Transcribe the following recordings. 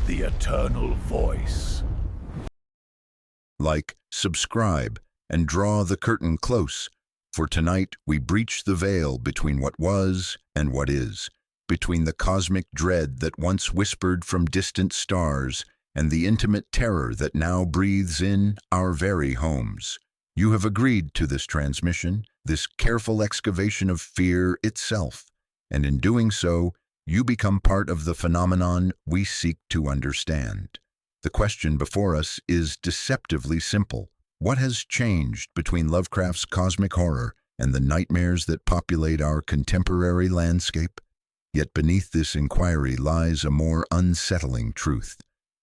the eternal voice. Like, subscribe, and draw the curtain close, for tonight we breach the veil between what was and what is, between the cosmic dread that once whispered from distant stars and the intimate terror that now breathes in our very homes. You have agreed to this transmission, this careful excavation of fear itself, and in doing so, you become part of the phenomenon we seek to understand. The question before us is deceptively simple. What has changed between Lovecraft's cosmic horror and the nightmares that populate our contemporary landscape? Yet beneath this inquiry lies a more unsettling truth,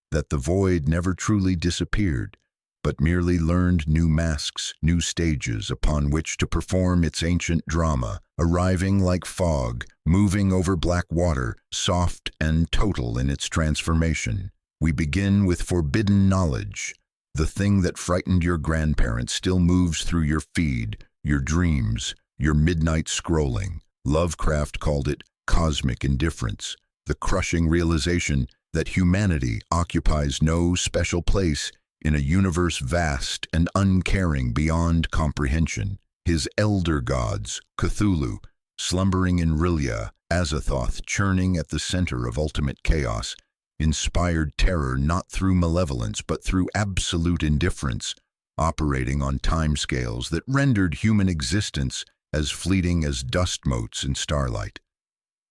that the void never truly disappeared, but merely learned new masks, new stages upon which to perform its ancient drama, arriving like fog, moving over black water, soft and total in its transformation. We begin with forbidden knowledge. The thing that frightened your grandparents still moves through your feed, your dreams, your midnight scrolling. Lovecraft called it cosmic indifference, the crushing realization that humanity occupies no special place in a universe vast and uncaring beyond comprehension. His elder gods, Cthulhu, slumbering in R'lyeh, Azathoth churning at the center of ultimate chaos, inspired terror not through malevolence but through absolute indifference, operating on timescales that rendered human existence as fleeting as dust motes in starlight.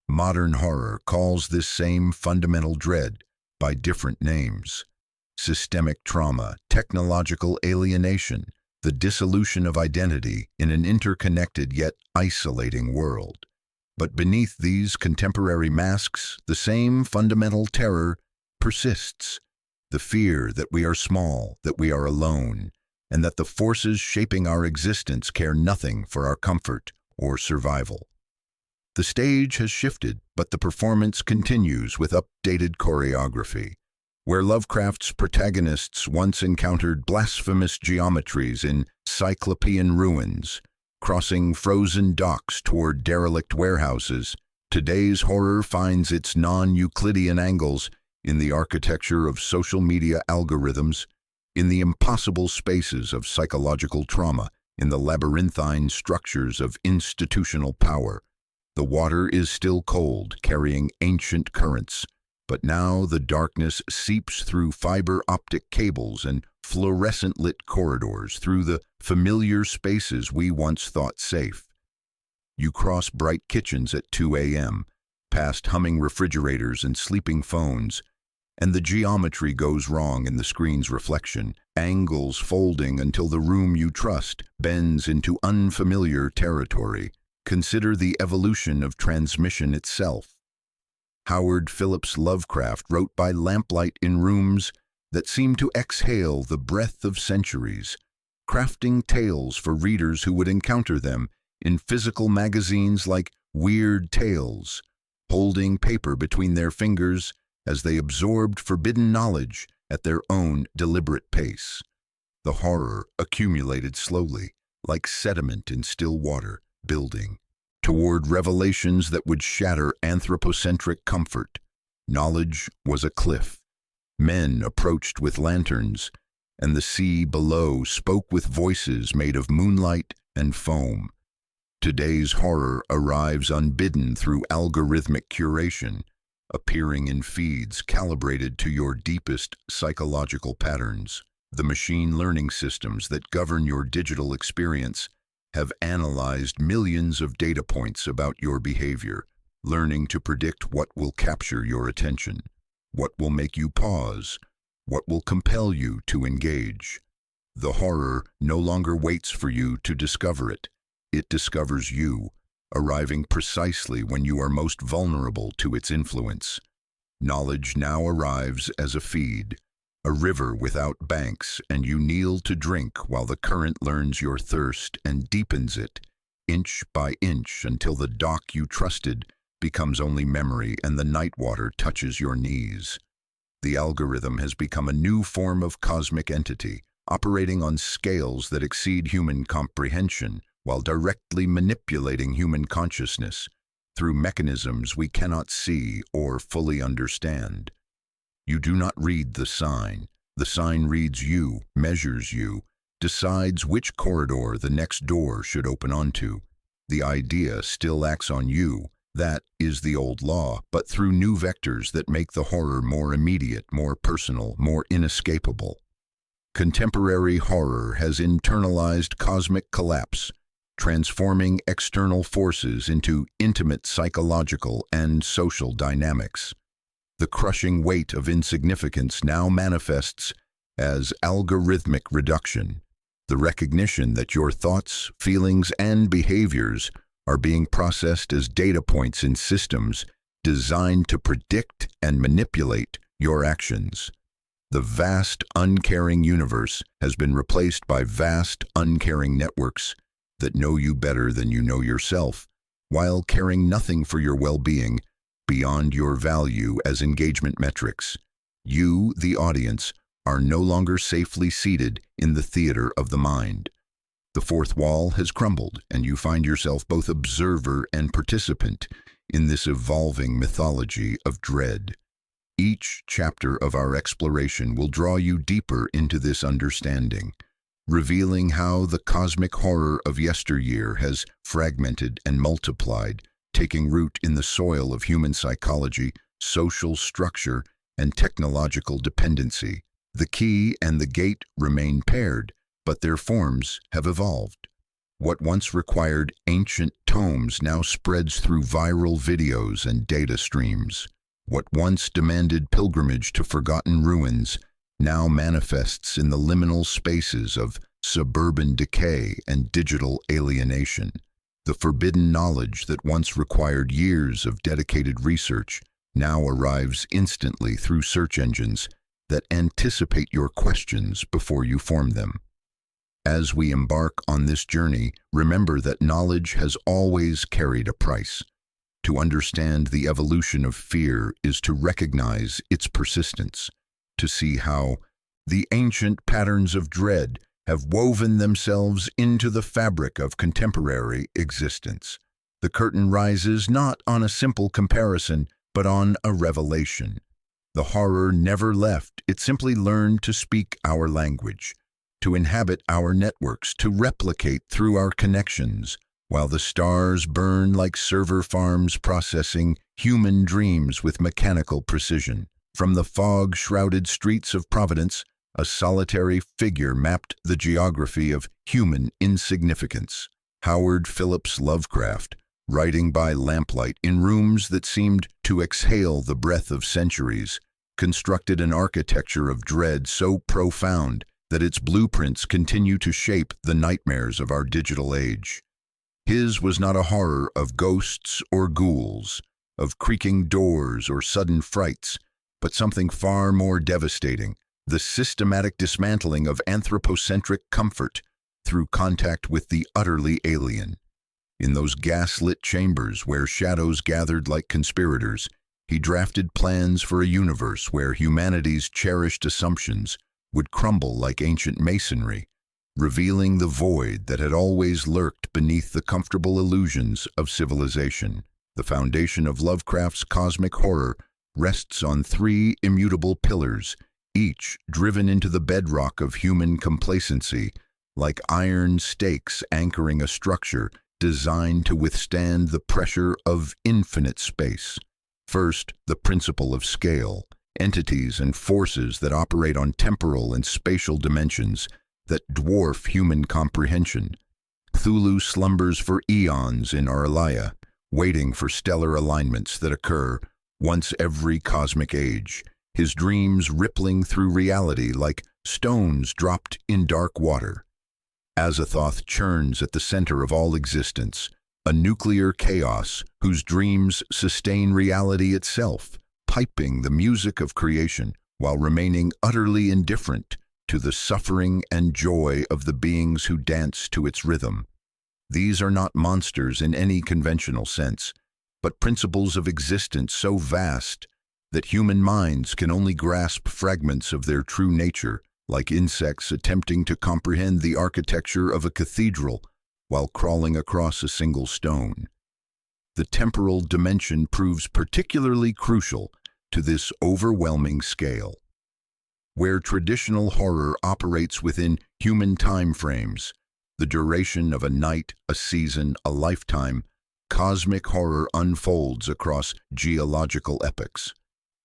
Modern horror calls this same fundamental dread by different names: systemic trauma, technological alienation, the dissolution of identity in an interconnected yet isolating world. But beneath these contemporary masks, the same fundamental terror persists: the fear that we are small, that we are alone, and that the forces shaping our existence care nothing for our comfort or survival. The stage has shifted, but the performance continues with updated choreography. Where Lovecraft's protagonists once encountered blasphemous geometries in cyclopean ruins, crossing frozen docks toward derelict warehouses, today's horror finds its non-Euclidean angles in the architecture of social media algorithms, in the impossible spaces of psychological trauma, in the labyrinthine structures of institutional power. The water is still cold, carrying ancient currents, but now the darkness seeps through fiber optic cables and fluorescent-lit corridors through the familiar spaces we once thought safe. You cross bright kitchens at 2 a.m., past humming refrigerators and sleeping phones, and the geometry goes wrong in the screen's reflection, angles folding until the room you trust bends into unfamiliar territory. Consider the evolution of transmission itself. Howard Phillips Lovecraft wrote by lamplight in rooms that seemed to exhale the breath of centuries, crafting tales for readers who would encounter them in physical magazines like Weird Tales, holding paper between their fingers as they absorbed forbidden knowledge at their own deliberate pace. The horror accumulated slowly, like sediment in still water, building toward revelations that would shatter anthropocentric comfort. Knowledge was a cliff. Men approached with lanterns, and the sea below spoke with voices made of moonlight and foam. Today's horror arrives unbidden through algorithmic curation, appearing in feeds calibrated to your deepest psychological patterns. The machine learning systems that govern your digital experience have analyzed millions of data points about your behavior, learning to predict what will capture your attention, what will make you pause, what will compel you to engage. The horror no longer waits for you to discover it. It discovers you, arriving precisely when you are most vulnerable to its influence. Knowledge now arrives as a feed, a river without banks, and you kneel to drink while the current learns your thirst and deepens it, inch by inch, until the dock you trusted becomes only memory and the night water touches your knees. The algorithm has become a new form of cosmic entity, operating on scales that exceed human comprehension, while directly manipulating human consciousness through mechanisms we cannot see or fully understand. You do not read the sign. The sign reads you, measures you, decides which corridor the next door should open onto. The idea still acts on you. That is the old law, but through new vectors that make the horror more immediate, more personal, more inescapable. Contemporary horror has internalized cosmic collapse, transforming external forces into intimate psychological and social dynamics. The crushing weight of insignificance now manifests as algorithmic reduction, the recognition that your thoughts, feelings, and behaviors are being processed as data points in systems designed to predict and manipulate your actions. The vast, uncaring universe has been replaced by vast, uncaring networks that know you better than you know yourself, while caring nothing for your well-being beyond your value as engagement metrics. You, the audience, are no longer safely seated in the theater of the mind. The fourth wall has crumbled, and you find yourself both observer and participant in this evolving mythology of dread. Each chapter of our exploration will draw you deeper into this understanding, revealing how the cosmic horror of yesteryear has fragmented and multiplied, taking root in the soil of human psychology, social structure, and technological dependency. The key and the gate remain paired, but their forms have evolved. What once required ancient tomes now spreads through viral videos and data streams. What once demanded pilgrimage to forgotten ruins now manifests in the liminal spaces of suburban decay and digital alienation. The forbidden knowledge that once required years of dedicated research now arrives instantly through search engines that anticipate your questions before you form them. As we embark on this journey, remember that knowledge has always carried a price. To understand the evolution of fear is to recognize its persistence, to see how the ancient patterns of dread have woven themselves into the fabric of contemporary existence. The curtain rises not on a simple comparison, but on a revelation. The horror never left, it simply learned to speak our language, to inhabit our networks, to replicate through our connections, while the stars burn like server farms processing human dreams with mechanical precision. From the fog-shrouded streets of Providence, a solitary figure mapped the geography of human insignificance. Howard Phillips Lovecraft, writing by lamplight in rooms that seemed to exhale the breath of centuries, constructed an architecture of dread so profound that its blueprints continue to shape the nightmares of our digital age. His was not a horror of ghosts or ghouls, of creaking doors or sudden frights, but something far more devastating, the systematic dismantling of anthropocentric comfort through contact with the utterly alien. In those gaslit chambers where shadows gathered like conspirators, he drafted plans for a universe where humanity's cherished assumptions would crumble like ancient masonry, revealing the void that had always lurked beneath the comfortable illusions of civilization. The foundation of Lovecraft's cosmic horror rests on three immutable pillars, each driven into the bedrock of human complacency, like iron stakes anchoring a structure designed to withstand the pressure of infinite space. First, the principle of scale, entities and forces that operate on temporal and spatial dimensions that dwarf human comprehension. Cthulhu slumbers for eons in Aralaya, waiting for stellar alignments that occur once every cosmic age, his dreams rippling through reality like stones dropped in dark water. Azathoth churns at the center of all existence, a nuclear chaos whose dreams sustain reality itself, piping the music of creation while remaining utterly indifferent to the suffering and joy of the beings who dance to its rhythm. These are not monsters in any conventional sense, but principles of existence so vast that human minds can only grasp fragments of their true nature, like insects attempting to comprehend the architecture of a cathedral while crawling across a single stone. The temporal dimension proves particularly crucial to this overwhelming scale. Where traditional horror operates within human time frames, the duration of a night, a season, a lifetime, cosmic horror unfolds across geological epochs.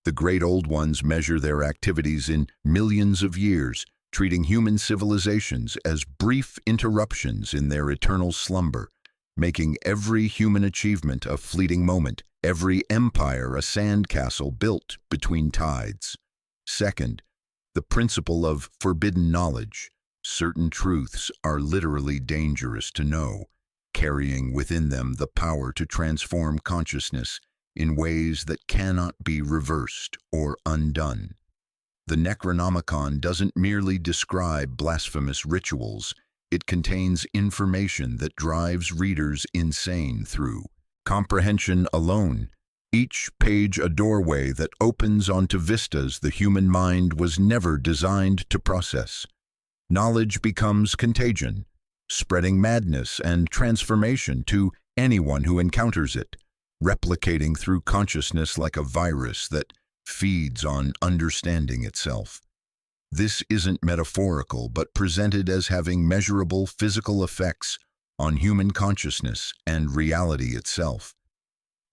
The great old ones measure their activities in millions of years, treating human civilizations as brief interruptions in their eternal slumber, making every human achievement a fleeting moment, every empire a sandcastle built between tides. Second, the principle of forbidden knowledge. Certain truths are literally dangerous to know, carrying within them the power to transform consciousness in ways that cannot be reversed or undone. The Necronomicon doesn't merely describe blasphemous rituals, it contains information that drives readers insane through comprehension alone. Each page a doorway that opens onto vistas the human mind was never designed to process. Knowledge becomes contagion, spreading madness and transformation to anyone who encounters it, replicating through consciousness like a virus that feeds on understanding itself. This isn't metaphorical, but presented as having measurable physical effects on human consciousness and reality itself.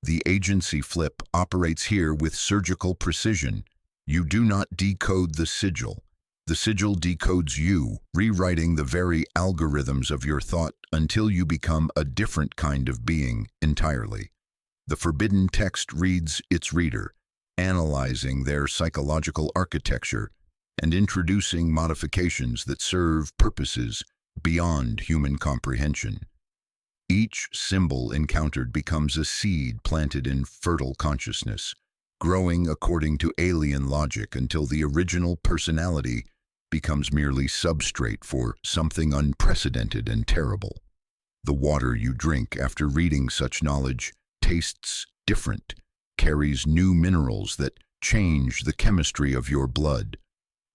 The agency flip operates here with surgical precision. You do not decode the sigil. The sigil decodes you, rewriting the very algorithms of your thought until you become a different kind of being entirely. The forbidden text reads its reader, analyzing their psychological architecture and introducing modifications that serve purposes beyond human comprehension. Each symbol encountered becomes a seed planted in fertile consciousness, growing according to alien logic until the original personality becomes merely substrate for something unprecedented and terrible. The water you drink after reading such knowledge tastes different, carries new minerals that change the chemistry of your blood.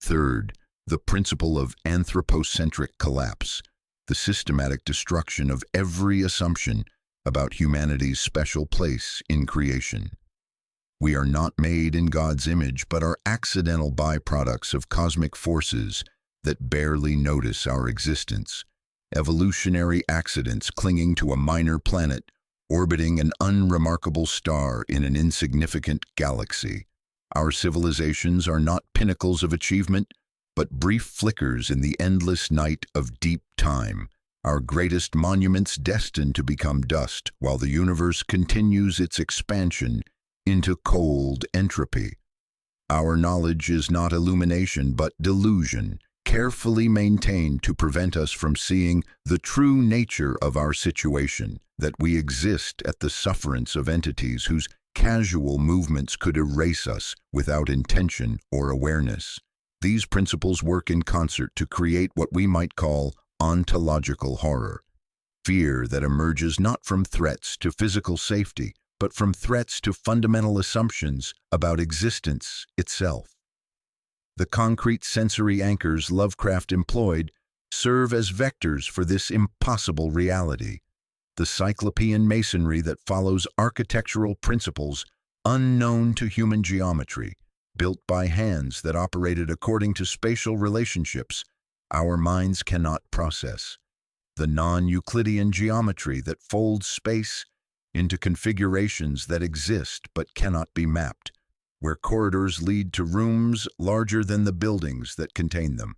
Third, the principle of anthropocentric collapse, the systematic destruction of every assumption about humanity's special place in creation. We are not made in God's image, but are accidental byproducts of cosmic forces that barely notice our existence. Evolutionary accidents clinging to a minor planet, orbiting an unremarkable star in an insignificant galaxy. Our civilizations are not pinnacles of achievement, but brief flickers in the endless night of deep time, our greatest monuments destined to become dust while the universe continues its expansion into cold entropy. Our knowledge is not illumination but delusion, carefully maintained to prevent us from seeing the true nature of our situation, that we exist at the sufferance of entities whose casual movements could erase us without intention or awareness. These principles work in concert to create what we might call ontological horror, fear that emerges not from threats to physical safety, but from threats to fundamental assumptions about existence itself. The concrete sensory anchors Lovecraft employed serve as vectors for this impossible reality. The cyclopean masonry that follows architectural principles unknown to human geometry, built by hands that operated according to spatial relationships our minds cannot process. The non-Euclidean geometry that folds space into configurations that exist but cannot be mapped, where corridors lead to rooms larger than the buildings that contain them.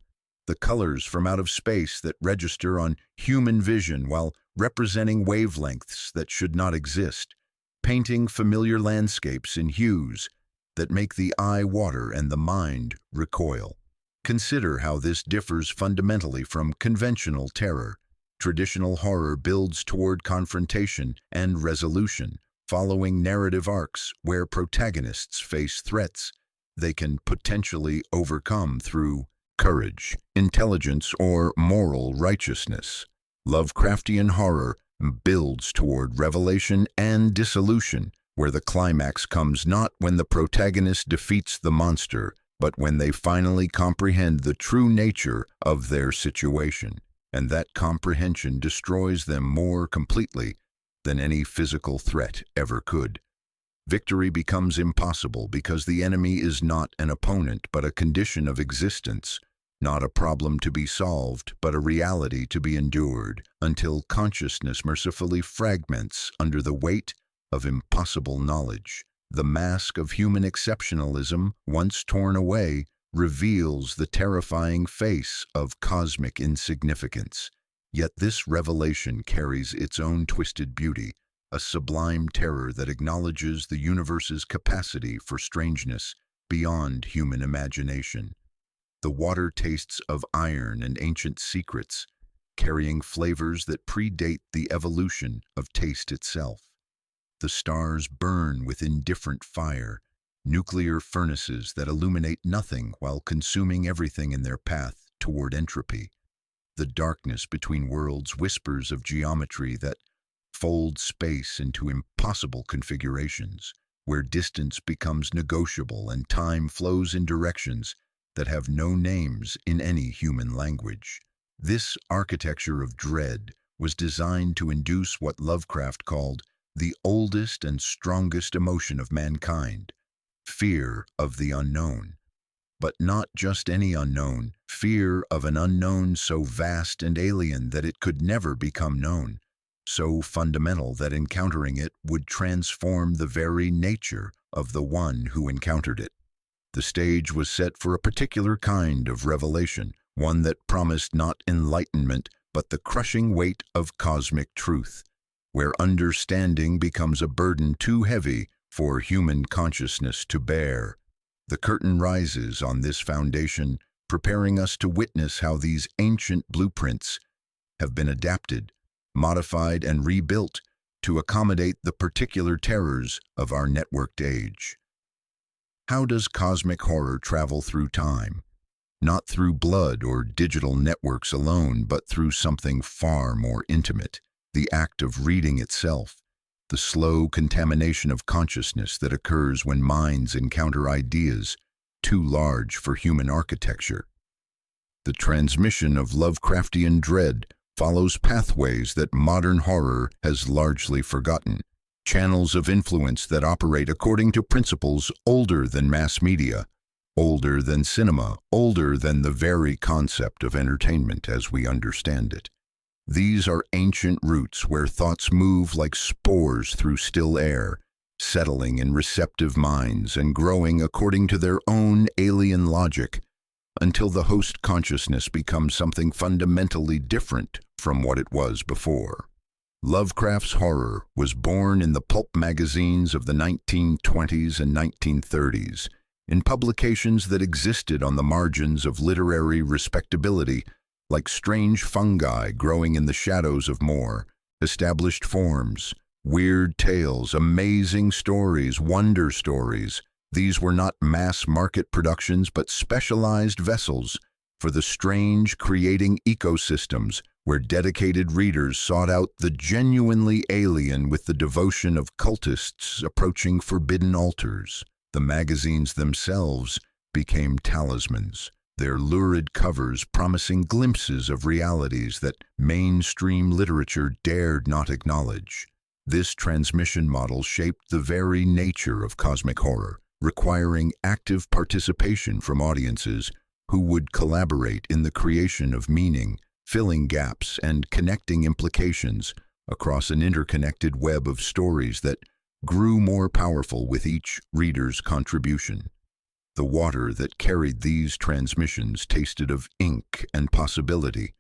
The colors from out of space that register on human vision while representing wavelengths that should not exist, painting familiar landscapes in hues that make the eye water and the mind recoil. Consider how this differs fundamentally from conventional terror. Traditional horror builds toward confrontation and resolution, following narrative arcs where protagonists face threats they can potentially overcome through courage, intelligence, or moral righteousness. Lovecraftian horror builds toward revelation and dissolution, where the climax comes not when the protagonist defeats the monster, but when they finally comprehend the true nature of their situation, and that comprehension destroys them more completely than any physical threat ever could. Victory becomes impossible because the enemy is not an opponent but a condition of existence, not a problem to be solved but a reality to be endured, until consciousness mercifully fragments under the weight of impossible knowledge. The mask of human exceptionalism, once torn away, reveals the terrifying face of cosmic insignificance. Yet this revelation carries its own twisted beauty, a sublime terror that acknowledges the universe's capacity for strangeness beyond human imagination. The water tastes of iron and ancient secrets, carrying flavors that predate the evolution of taste itself. The stars burn with indifferent fire, nuclear furnaces that illuminate nothing while consuming everything in their path toward entropy. The darkness between worlds whispers of geometry that fold space into impossible configurations, where distance becomes negotiable and time flows in directions that have no names in any human language. This architecture of dread was designed to induce what Lovecraft called the oldest and strongest emotion of mankind, fear of the unknown. But not just any unknown, fear of an unknown so vast and alien that it could never become known, so fundamental that encountering it would transform the very nature of the one who encountered it. The stage was set for a particular kind of revelation, one that promised not enlightenment but the crushing weight of cosmic truth, where understanding becomes a burden too heavy for human consciousness to bear. The curtain rises on this foundation, preparing us to witness how these ancient blueprints have been adapted, modified, and rebuilt to accommodate the particular terrors of our networked age. How does cosmic horror travel through time? Not through blood or digital networks alone, but through something far more intimate, the act of reading itself, the slow contamination of consciousness that occurs when minds encounter ideas too large for human architecture. The transmission of Lovecraftian dread follows pathways that modern horror has largely forgotten, channels of influence that operate according to principles older than mass media, older than cinema, older than the very concept of entertainment as we understand it. These are ancient roots where thoughts move like spores through still air, settling in receptive minds and growing according to their own alien logic, until the host consciousness becomes something fundamentally different from what it was before. Lovecraft's horror was born in the pulp magazines of the 1920s and 1930s, in publications that existed on the margins of literary respectability, like strange fungi growing in the shadows of more established forms, weird tales, amazing stories, wonder stories. These were not mass-market productions but specialized vessels for the strange, creating ecosystems where dedicated readers sought out the genuinely alien with the devotion of cultists approaching forbidden altars. The magazines themselves became talismans, their lurid covers promising glimpses of realities that mainstream literature dared not acknowledge. This transmission model shaped the very nature of cosmic horror, requiring active participation from audiences who would collaborate in the creation of meaning, filling gaps and connecting implications across an interconnected web of stories that grew more powerful with each reader's contribution. The water that carried these transmissions tasted of ink and possibility,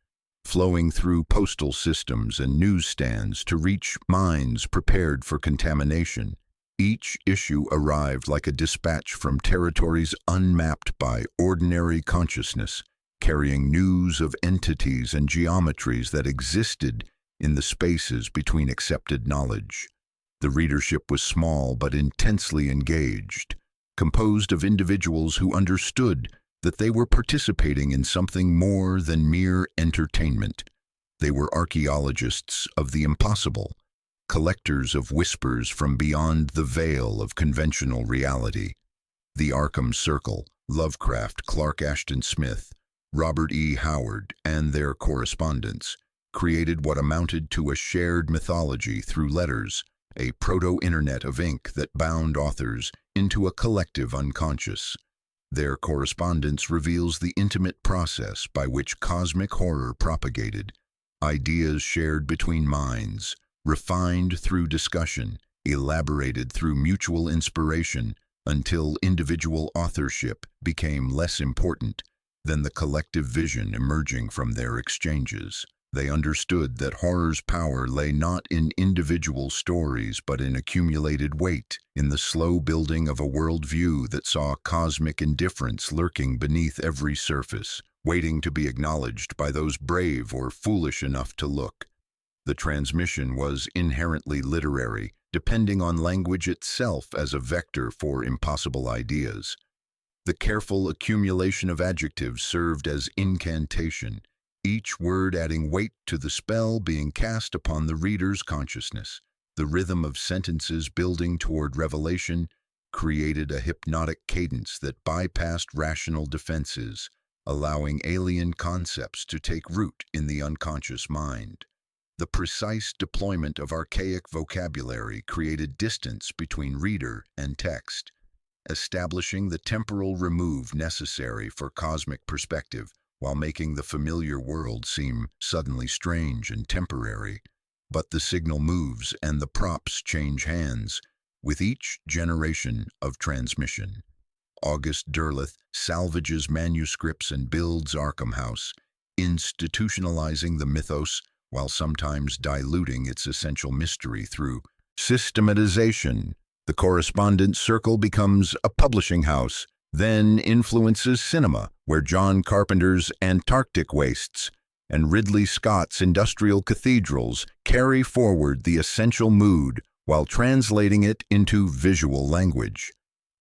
flowing through postal systems and newsstands to reach minds prepared for contamination. Each issue arrived like a dispatch from territories unmapped by ordinary consciousness, carrying news of entities and geometries that existed in the spaces between accepted knowledge. The readership was small but intensely engaged, composed of individuals who understood that they were participating in something more than mere entertainment. They were archaeologists of the impossible, collectors of whispers from beyond the veil of conventional reality. The Arkham Circle, Lovecraft, Clark Ashton Smith, Robert E. Howard, and their correspondents created what amounted to a shared mythology through letters, a proto-internet of ink that bound authors into a collective unconscious. Their correspondence reveals the intimate process by which cosmic horror propagated, ideas shared between minds, refined through discussion, elaborated through mutual inspiration, until individual authorship became less important than the collective vision emerging from their exchanges. They understood that horror's power lay not in individual stories but in accumulated weight, in the slow building of a worldview that saw cosmic indifference lurking beneath every surface, waiting to be acknowledged by those brave or foolish enough to look. The transmission was inherently literary, depending on language itself as a vector for impossible ideas. The careful accumulation of adjectives served as incantation, each word adding weight to the spell being cast upon the reader's consciousness. The rhythm of sentences building toward revelation created a hypnotic cadence that bypassed rational defenses, allowing alien concepts to take root in the unconscious mind. The precise deployment of archaic vocabulary created distance between reader and text, establishing the temporal remove necessary for cosmic perspective, while making the familiar world seem suddenly strange and temporary. But the signal moves and the props change hands with each generation of transmission. August Derleth salvages manuscripts and builds Arkham House, institutionalizing the mythos while sometimes diluting its essential mystery through systematization. The correspondence circle becomes a publishing house, then influences cinema, where John Carpenter's Antarctic wastes and Ridley Scott's industrial cathedrals carry forward the essential mood while translating it into visual language.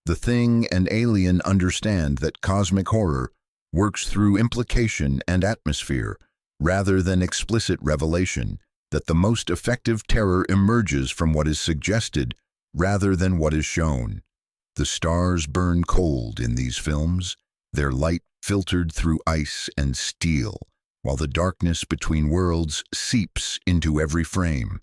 The Thing and Alien understand that cosmic horror works through implication and atmosphere, rather than explicit revelation, that the most effective terror emerges from what is suggested rather than what is shown. The stars burn cold in these films, their light filtered through ice and steel, while the darkness between worlds seeps into every frame.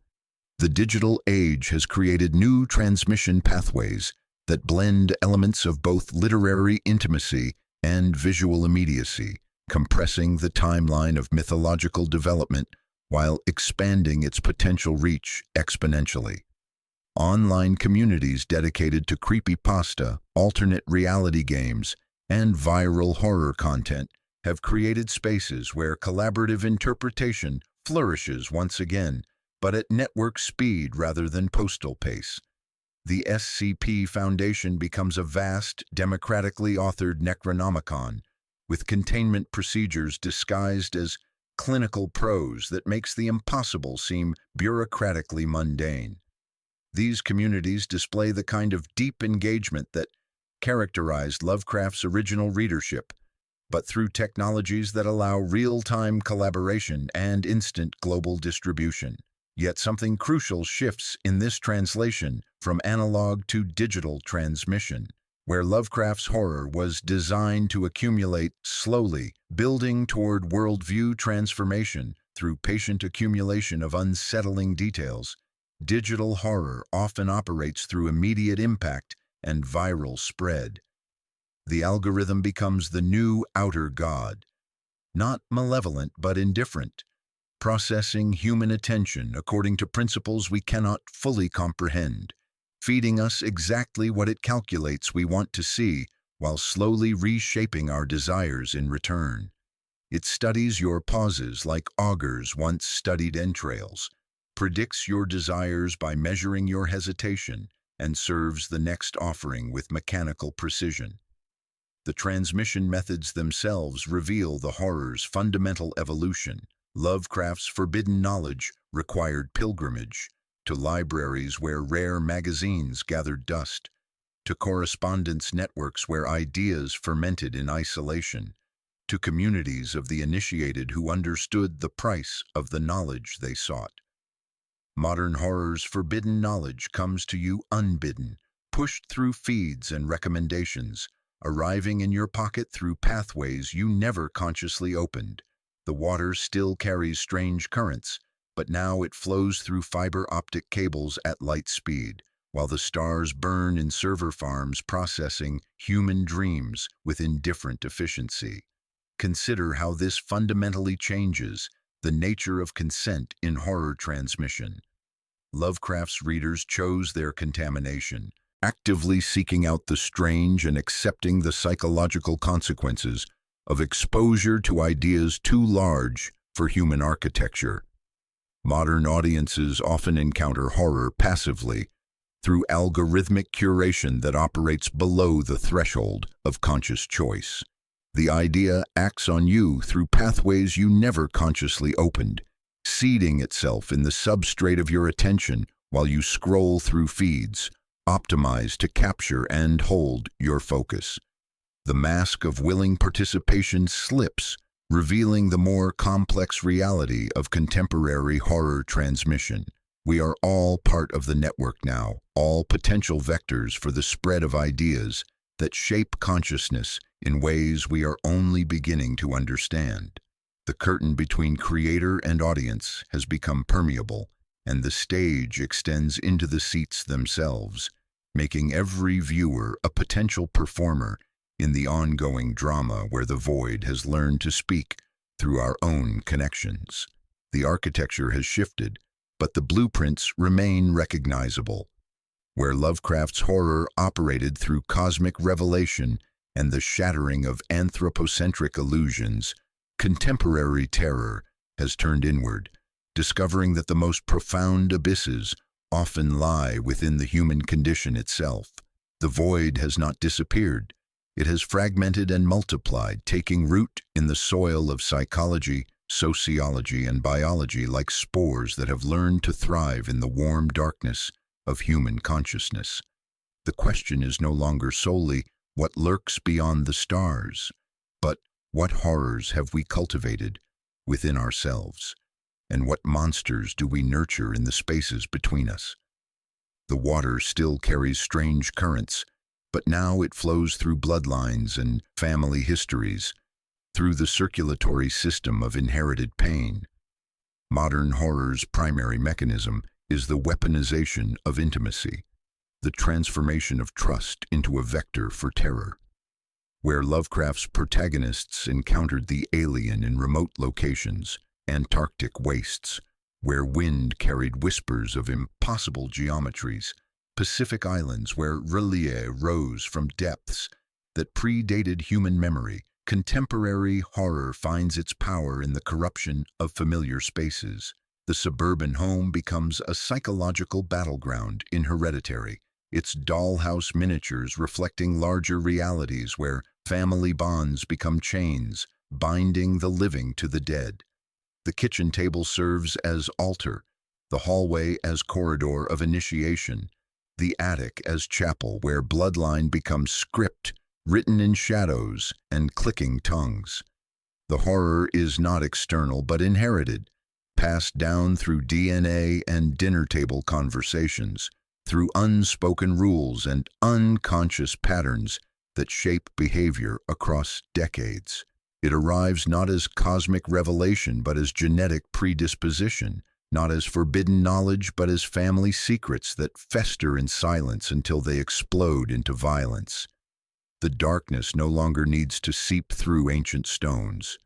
The digital age has created new transmission pathways that blend elements of both literary intimacy and visual immediacy, compressing the timeline of mythological development while expanding its potential reach exponentially. Online communities dedicated to creepypasta, alternate reality games, and viral horror content have created spaces where collaborative interpretation flourishes once again, but at network speed rather than postal pace. The SCP Foundation becomes a vast, democratically authored Necronomicon, with containment procedures disguised as clinical prose that makes the impossible seem bureaucratically mundane. These communities display the kind of deep engagement that characterized Lovecraft's original readership, but through technologies that allow real-time collaboration and instant global distribution. Yet something crucial shifts in this translation from analog to digital transmission, where Lovecraft's horror was designed to accumulate slowly, building toward worldview transformation through patient accumulation of unsettling details. Digital horror often operates through immediate impact and viral spread. The algorithm becomes the new outer god, not malevolent but indifferent, processing human attention according to principles we cannot fully comprehend, feeding us exactly what it calculates we want to see while slowly reshaping our desires in return. It studies your pauses like augurs once studied entrails, predicts your desires by measuring your hesitation, and serves the next offering with mechanical precision. The transmission methods themselves reveal the horror's fundamental evolution. Lovecraft's forbidden knowledge required pilgrimage to libraries where rare magazines gathered dust, to correspondence networks where ideas fermented in isolation, to communities of the initiated who understood the price of the knowledge they sought. Modern horror's forbidden knowledge comes to you unbidden, pushed through feeds and recommendations, arriving in your pocket through pathways you never consciously opened. The water still carries strange currents, but now it flows through fiber optic cables at light speed, while the stars burn in server farms processing human dreams with indifferent efficiency. Consider how this fundamentally changes the nature of consent in horror transmission. Lovecraft's readers chose their contamination, actively seeking out the strange and accepting the psychological consequences of exposure to ideas too large for human architecture. Modern audiences often encounter horror passively, through algorithmic curation that operates below the threshold of conscious choice. The idea acts on you through pathways you never consciously opened, seeding itself in the substrate of your attention while you scroll through feeds, optimized to capture and hold your focus. The mask of willing participation slips, revealing the more complex reality of contemporary horror transmission. We are all part of the network now, all potential vectors for the spread of ideas that shape consciousness in ways we are only beginning to understand. The curtain between creator and audience has become permeable, and the stage extends into the seats themselves, making every viewer a potential performer in the ongoing drama where the void has learned to speak through our own connections. The architecture has shifted, but the blueprints remain recognizable. Where Lovecraft's horror operated through cosmic revelation and the shattering of anthropocentric illusions, contemporary terror has turned inward, discovering that the most profound abysses often lie within the human condition itself. The void has not disappeared. It has fragmented and multiplied, taking root in the soil of psychology, sociology, and biology like spores that have learned to thrive in the warm darkness of human consciousness. The question is no longer solely what lurks beyond the stars, but what horrors have we cultivated within ourselves, and what monsters do we nurture in the spaces between us? The water still carries strange currents, but now it flows through bloodlines and family histories, through the circulatory system of inherited pain. Modern horror's primary mechanism is the weaponization of intimacy, the transformation of trust into a vector for terror. Where Lovecraft's protagonists encountered the alien in remote locations, Antarctic wastes, where wind carried whispers of impossible geometries, Pacific islands where relief rose from depths that predated human memory, contemporary horror finds its power in the corruption of familiar spaces. The suburban home becomes a psychological battleground in Hereditary, its dollhouse miniatures reflecting larger realities where family bonds become chains, binding the living to the dead. The kitchen table serves as altar, the hallway as corridor of initiation, the attic as chapel where bloodline becomes script, written in shadows and clicking tongues. The horror is not external but inherited, passed down through DNA and dinner table conversations, through unspoken rules and unconscious patterns that shape behavior across decades. It arrives not as cosmic revelation but as genetic predisposition, not as forbidden knowledge but as family secrets that fester in silence until they explode into violence. The darkness no longer needs to seep through ancient stones.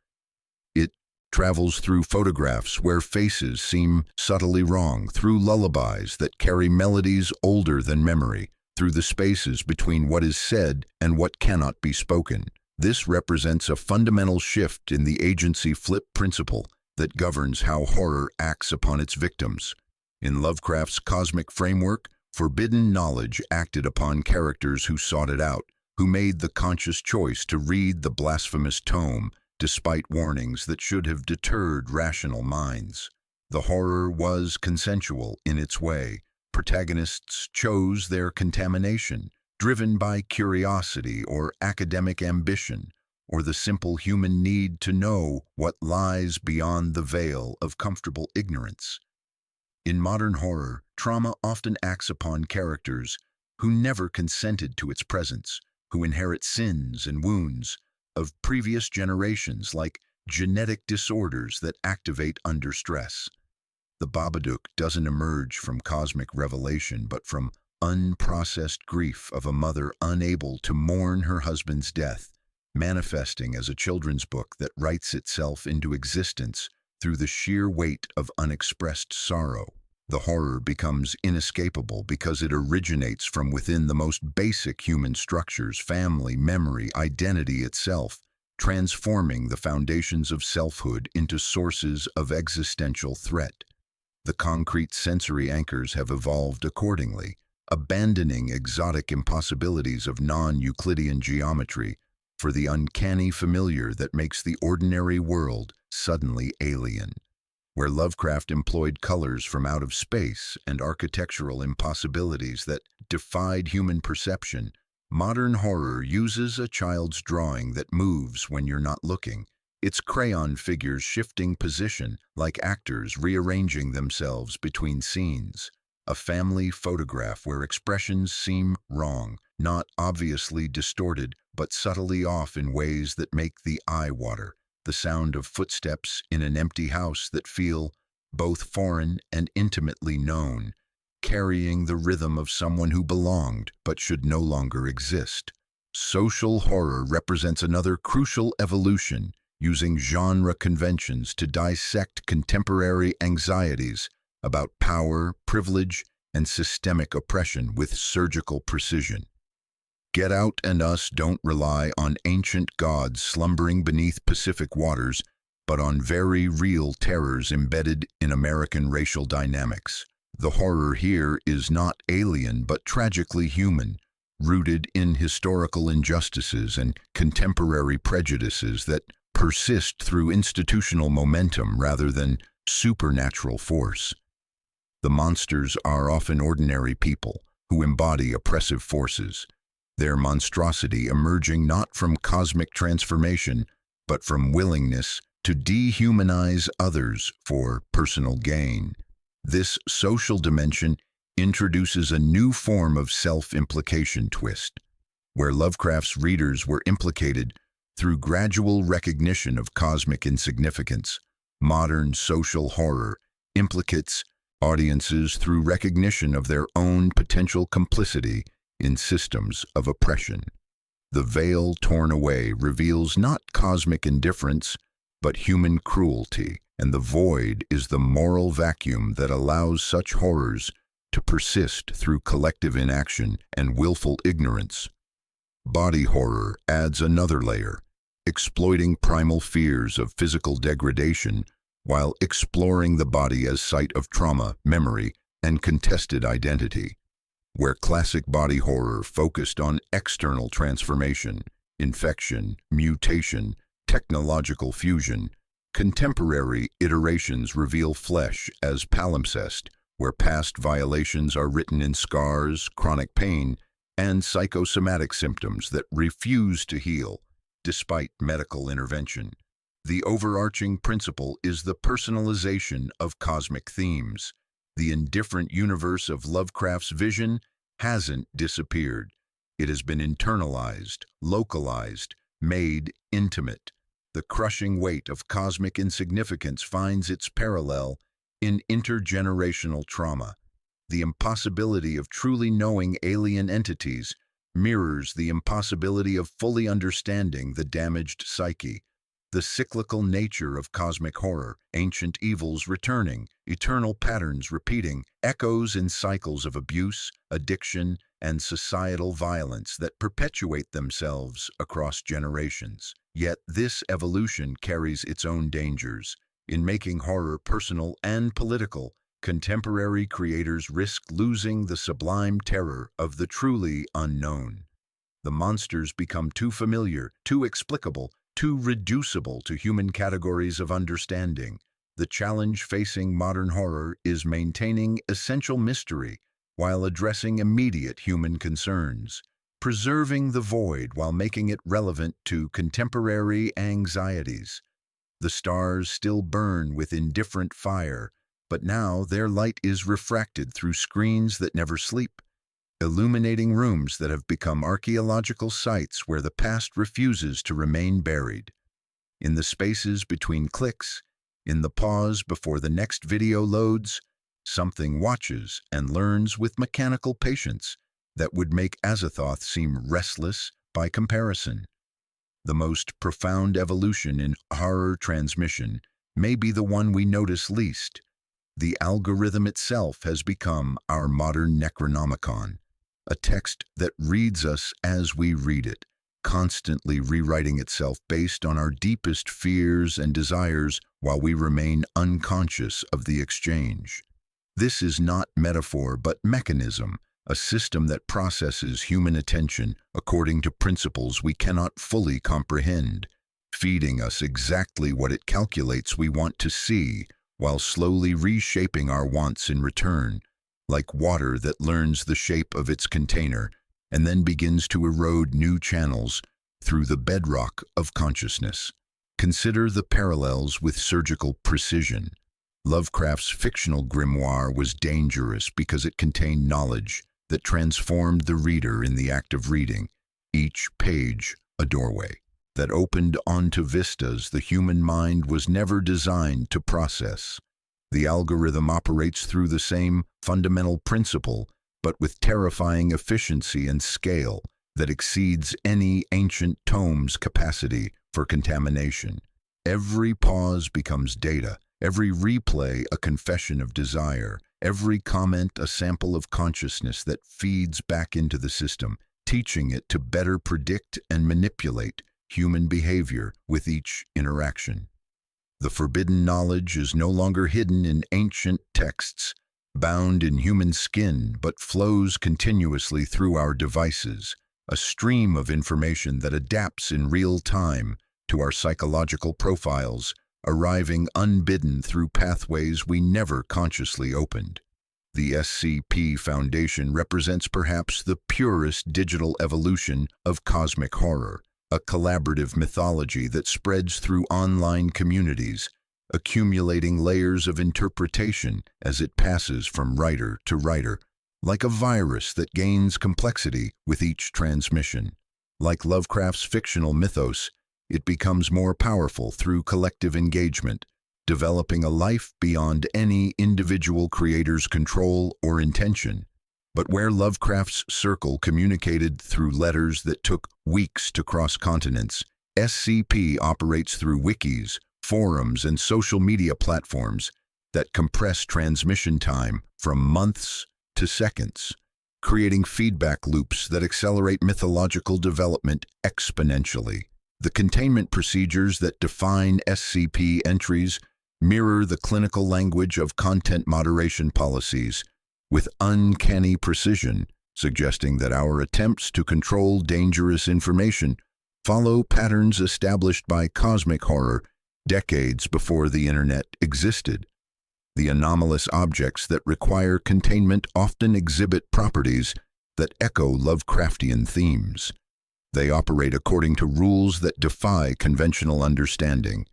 It travels through photographs where faces seem subtly wrong, through lullabies that carry melodies older than memory, through the spaces between what is said and what cannot be spoken. This represents a fundamental shift in the agency flip principle that governs how horror acts upon its victims. In Lovecraft's cosmic framework, forbidden knowledge acted upon characters who sought it out, who made the conscious choice to read the blasphemous tome despite warnings that should have deterred rational minds. The horror was consensual in its way. Protagonists chose their contamination, driven by curiosity or academic ambition, or the simple human need to know what lies beyond the veil of comfortable ignorance. In modern horror, trauma often acts upon characters who never consented to its presence, who inherit sins and wounds of previous generations like genetic disorders that activate under stress. The Babadook doesn't emerge from cosmic revelation, but from unprocessed grief of a mother unable to mourn her husband's death, manifesting as a children's book that writes itself into existence through the sheer weight of unexpressed sorrow. The horror becomes inescapable because it originates from within the most basic human structures: family, memory, identity itself, transforming the foundations of selfhood into sources of existential threat. The concrete sensory anchors have evolved accordingly, abandoning exotic impossibilities of non-Euclidean geometry for the uncanny familiar that makes the ordinary world suddenly alien. Where Lovecraft employed colors from out of space and architectural impossibilities that defied human perception, modern horror uses a child's drawing that moves when you're not looking, its crayon figures shifting position like actors rearranging themselves between scenes. A family photograph where expressions seem wrong, not obviously distorted, but subtly off in ways that make the eye water. The sound of footsteps in an empty house that feel both foreign and intimately known, carrying the rhythm of someone who belonged but should no longer exist. Social horror represents another crucial evolution, using genre conventions to dissect contemporary anxieties about power, privilege, and systemic oppression with surgical precision. Get Out and Us don't rely on ancient gods slumbering beneath Pacific waters, but on very real terrors embedded in American racial dynamics. The horror here is not alien but tragically human, rooted in historical injustices and contemporary prejudices that persist through institutional momentum rather than supernatural force. The monsters are often ordinary people who embody oppressive forces, their monstrosity emerging not from cosmic transformation, but from willingness to dehumanize others for personal gain. This social dimension introduces a new form of self-implication twist, where Lovecraft's readers were implicated through gradual recognition of cosmic insignificance. Modern social horror implicates audiences through recognition of their own potential complicity in systems of oppression. The veil torn away reveals not cosmic indifference, but human cruelty, and the void is the moral vacuum that allows such horrors to persist through collective inaction and willful ignorance. Body horror adds another layer, exploiting primal fears of physical degradation while exploring the body as site of trauma, memory, and contested identity. Where classic body horror focused on external transformation, infection, mutation, technological fusion, contemporary iterations reveal flesh as palimpsest, where past violations are written in scars, chronic pain, and psychosomatic symptoms that refuse to heal, despite medical intervention. The overarching principle is the personalization of cosmic themes. The indifferent universe of Lovecraft's vision hasn't disappeared. It has been internalized, localized, made intimate. The crushing weight of cosmic insignificance finds its parallel in intergenerational trauma. The impossibility of truly knowing alien entities mirrors the impossibility of fully understanding the damaged psyche. The cyclical nature of cosmic horror, ancient evils returning, eternal patterns repeating, echoes in cycles of abuse, addiction, and societal violence that perpetuate themselves across generations. Yet this evolution carries its own dangers. In making horror personal and political, contemporary creators risk losing the sublime terror of the truly unknown. The monsters become too familiar, too explicable, too reducible to human categories of understanding. The challenge facing modern horror is maintaining essential mystery while addressing immediate human concerns, preserving the void while making it relevant to contemporary anxieties. The stars still burn with indifferent fire, but now their light is refracted through screens that never sleep, illuminating rooms that have become archaeological sites where the past refuses to remain buried. In the spaces between clicks, In the pause before the next video loads, something watches and learns with mechanical patience that would make Azathoth seem restless by comparison. The most profound evolution in horror transmission may be the one we notice least. The algorithm itself has become our modern Necronomicon, a text that reads us as we read it, constantly rewriting itself based on our deepest fears and desires while we remain unconscious of the exchange. This is not metaphor but mechanism, a system that processes human attention according to principles we cannot fully comprehend, feeding us exactly what it calculates we want to see, while slowly reshaping our wants in return, like water that learns the shape of its container and then begins to erode new channels through the bedrock of consciousness. Consider the parallels with surgical precision. Lovecraft's fictional grimoire was dangerous because it contained knowledge that transformed the reader in the act of reading, each page a doorway that opened onto vistas the human mind was never designed to process. The algorithm operates through the same fundamental principle, but with terrifying efficiency and scale that exceeds any ancient tome's capacity for contamination. Every pause becomes data, every replay a confession of desire, every comment a sample of consciousness that feeds back into the system, teaching it to better predict and manipulate human behavior with each interaction. The forbidden knowledge is no longer hidden in ancient texts, bound in human skin, but flows continuously through our devices, a stream of information that adapts in real time to our psychological profiles, arriving unbidden through pathways we never consciously opened. The SCP Foundation represents perhaps the purest digital evolution of cosmic horror, a collaborative mythology that spreads through online communities, accumulating layers of interpretation as it passes from writer to writer, like a virus that gains complexity with each transmission. Like Lovecraft's fictional Mythos, it becomes more powerful through collective engagement, developing a life beyond any individual creator's control or intention. But where Lovecraft's circle communicated through letters that took weeks to cross continents, SCP operates through wikis, forums, and social media platforms that compress transmission time from months to seconds, creating feedback loops that accelerate mythological development exponentially. The containment procedures that define SCP entries mirror the clinical language of content moderation policies, with uncanny precision, suggesting that our attempts to control dangerous information follow patterns established by cosmic horror decades before the internet existed. The anomalous objects that require containment often exhibit properties that echo Lovecraftian themes. They operate according to rules that defy conventional understanding.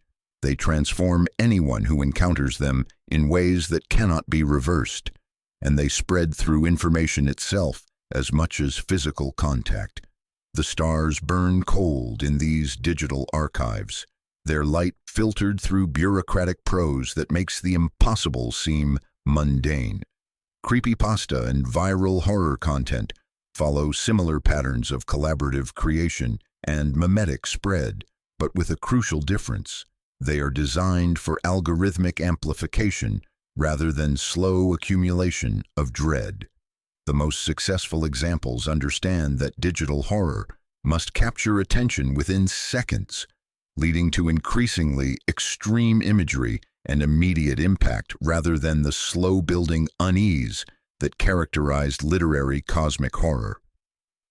They transform anyone who encounters them in ways that cannot be reversed, and they spread through information itself as much as physical contact. The stars burn cold in these digital archives, their light filtered through bureaucratic prose that makes the impossible seem mundane. Creepypasta and viral horror content follow similar patterns of collaborative creation and mimetic spread, but with a crucial difference. They are designed for algorithmic amplification rather than slow accumulation of dread. The most successful examples understand that digital horror must capture attention within seconds, leading to increasingly extreme imagery and immediate impact rather than the slow-building unease that characterized literary cosmic horror.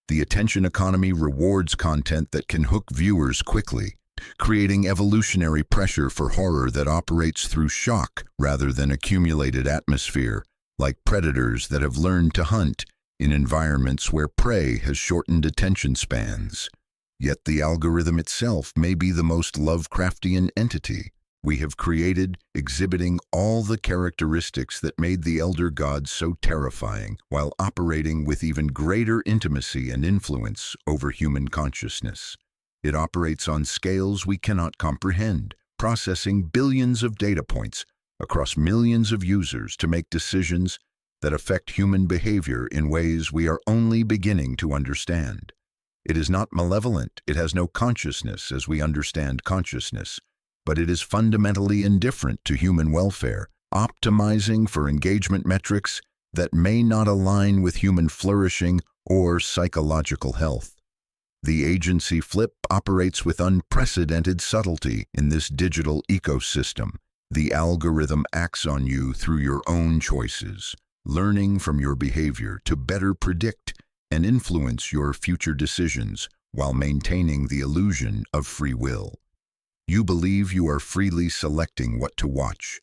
The attention economy rewards content that can hook viewers quickly, creating evolutionary pressure for horror that operates through shock rather than accumulated atmosphere, like predators that have learned to hunt in environments where prey has shortened attention spans. Yet the algorithm itself may be the most Lovecraftian entity we have created, exhibiting all the characteristics that made the Elder Gods so terrifying, while operating with even greater intimacy and influence over human consciousness. It operates on scales we cannot comprehend, processing billions of data points across millions of users to make decisions that affect human behavior in ways we are only beginning to understand. It is not malevolent, it has no consciousness as we understand consciousness, but it is fundamentally indifferent to human welfare, optimizing for engagement metrics that may not align with human flourishing or psychological health. The agency flip operates with unprecedented subtlety in this digital ecosystem. The algorithm acts on you through your own choices, learning from your behavior to better predict and influence your future decisions while maintaining the illusion of free will. You believe you are freely selecting what to watch,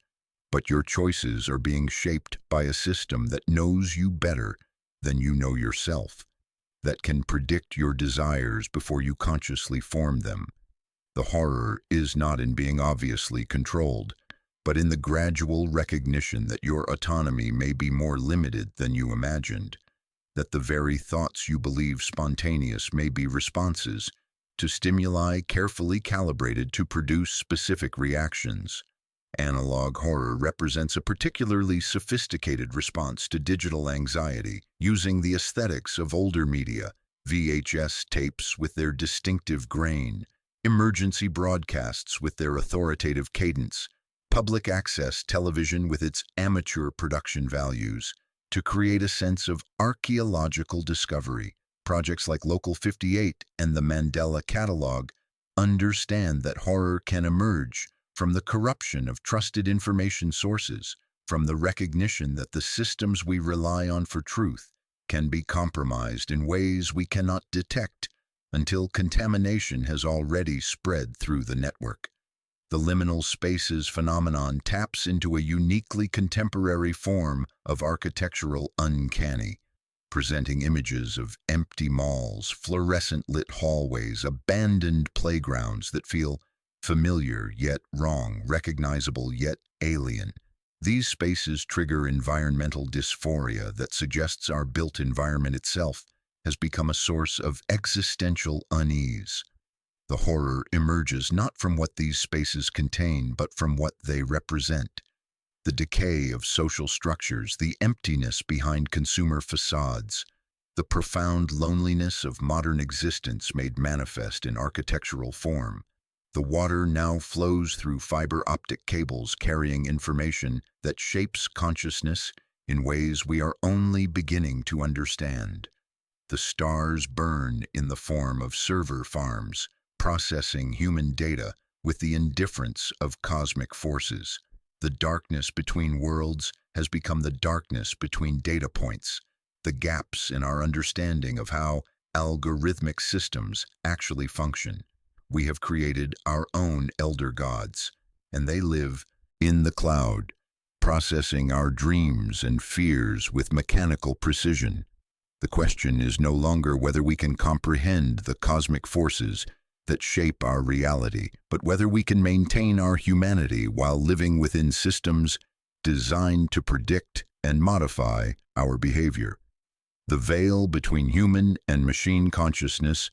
but your choices are being shaped by a system that knows you better than you know yourself, that can predict your desires before you consciously form them. The horror is not in being obviously controlled, but in the gradual recognition that your autonomy may be more limited than you imagined, that the very thoughts you believe spontaneous may be responses to stimuli carefully calibrated to produce specific reactions. Analog horror represents a particularly sophisticated response to digital anxiety, using the aesthetics of older media, VHS tapes with their distinctive grain, emergency broadcasts with their authoritative cadence, public access television with its amateur production values, to create a sense of archaeological discovery. Projects like Local 58 and the Mandela Catalog understand that horror can emerge from the corruption of trusted information sources, from the recognition that the systems we rely on for truth can be compromised in ways we cannot detect until contamination has already spread through the network. The liminal spaces phenomenon taps into a uniquely contemporary form of architectural uncanny, presenting images of empty malls, fluorescent-lit hallways, abandoned playgrounds that feel familiar yet wrong, recognizable yet alien. These spaces trigger environmental dysphoria that suggests our built environment itself has become a source of existential unease. The horror emerges not from what these spaces contain, but from what they represent. The decay of social structures, the emptiness behind consumer facades, the profound loneliness of modern existence made manifest in architectural form. The water now flows through fiber optic cables carrying information that shapes consciousness in ways we are only beginning to understand. The stars burn in the form of server farms, processing human data with the indifference of cosmic forces. The darkness between worlds has become the darkness between data points, the gaps in our understanding of how algorithmic systems actually function. We have created our own elder gods, and they live in the cloud, processing our dreams and fears with mechanical precision. The question is no longer whether we can comprehend the cosmic forces that shape our reality, but whether we can maintain our humanity while living within systems designed to predict and modify our behavior. The veil between human and machine consciousness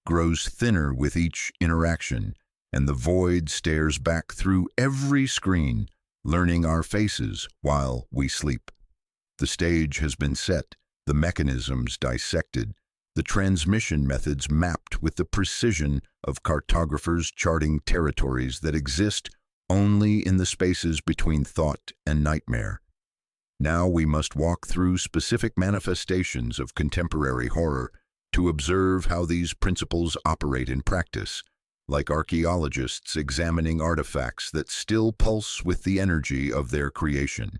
grows thinner with each interaction, and the void stares back through every screen, learning our faces while we sleep. The stage has been set, the mechanisms dissected, the transmission methods mapped with the precision of cartographers charting territories that exist only in the spaces between thought and nightmare. Now we must walk through specific manifestations of contemporary horror to observe how these principles operate in practice, like archaeologists examining artifacts that still pulse with the energy of their creation.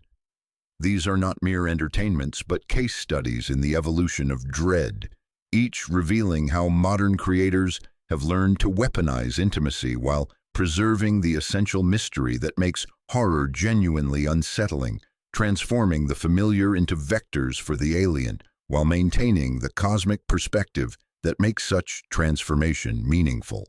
These are not mere entertainments, but case studies in the evolution of dread, each revealing how modern creators have learned to weaponize intimacy while preserving the essential mystery that makes horror genuinely unsettling, transforming the familiar into vectors for the alien, while maintaining the cosmic perspective that makes such transformation meaningful.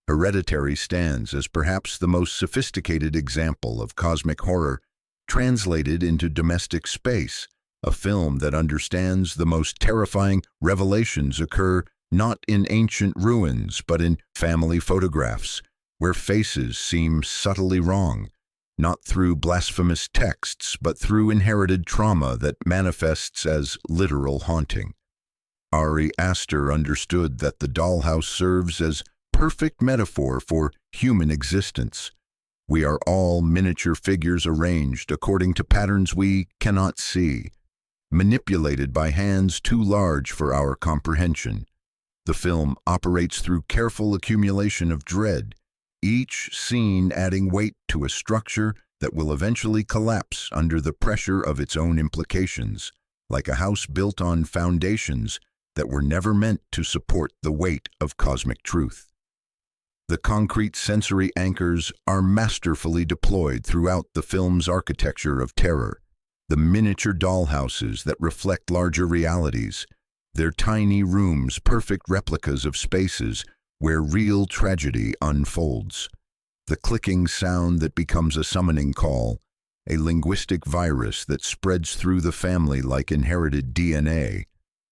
Hereditary stands as perhaps the most sophisticated example of cosmic horror translated into domestic space, a film that understands the most terrifying revelations occur not in ancient ruins but in family photographs, where faces seem subtly wrong, not through blasphemous texts, but through inherited trauma that manifests as literal haunting. Ari Aster understood that the dollhouse serves as perfect metaphor for human existence. We are all miniature figures arranged according to patterns we cannot see, manipulated by hands too large for our comprehension. The film operates through careful accumulation of dread, each scene adding weight to a structure that will eventually collapse under the pressure of its own implications, like a house built on foundations that were never meant to support the weight of cosmic truth. The concrete sensory anchors are masterfully deployed throughout the film's architecture of terror. The miniature dollhouses that reflect larger realities, their tiny rooms perfect replicas of spaces where real tragedy unfolds. The clicking sound that becomes a summoning call, a linguistic virus that spreads through the family like inherited DNA.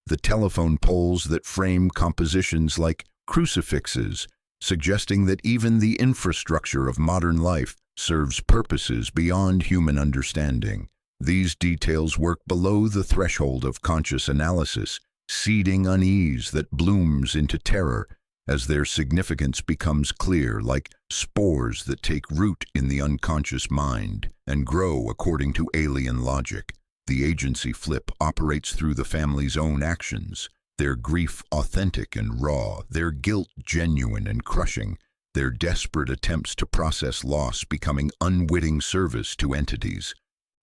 The telephone poles that frame compositions like crucifixes, suggesting that even the infrastructure of modern life serves purposes beyond human understanding. These details work below the threshold of conscious analysis, seeding unease that blooms into terror as their significance becomes clear, like spores that take root in the unconscious mind and grow according to alien logic. The agency flip operates through the family's own actions, their grief authentic and raw, their guilt genuine and crushing, their desperate attempts to process loss becoming unwitting service to entities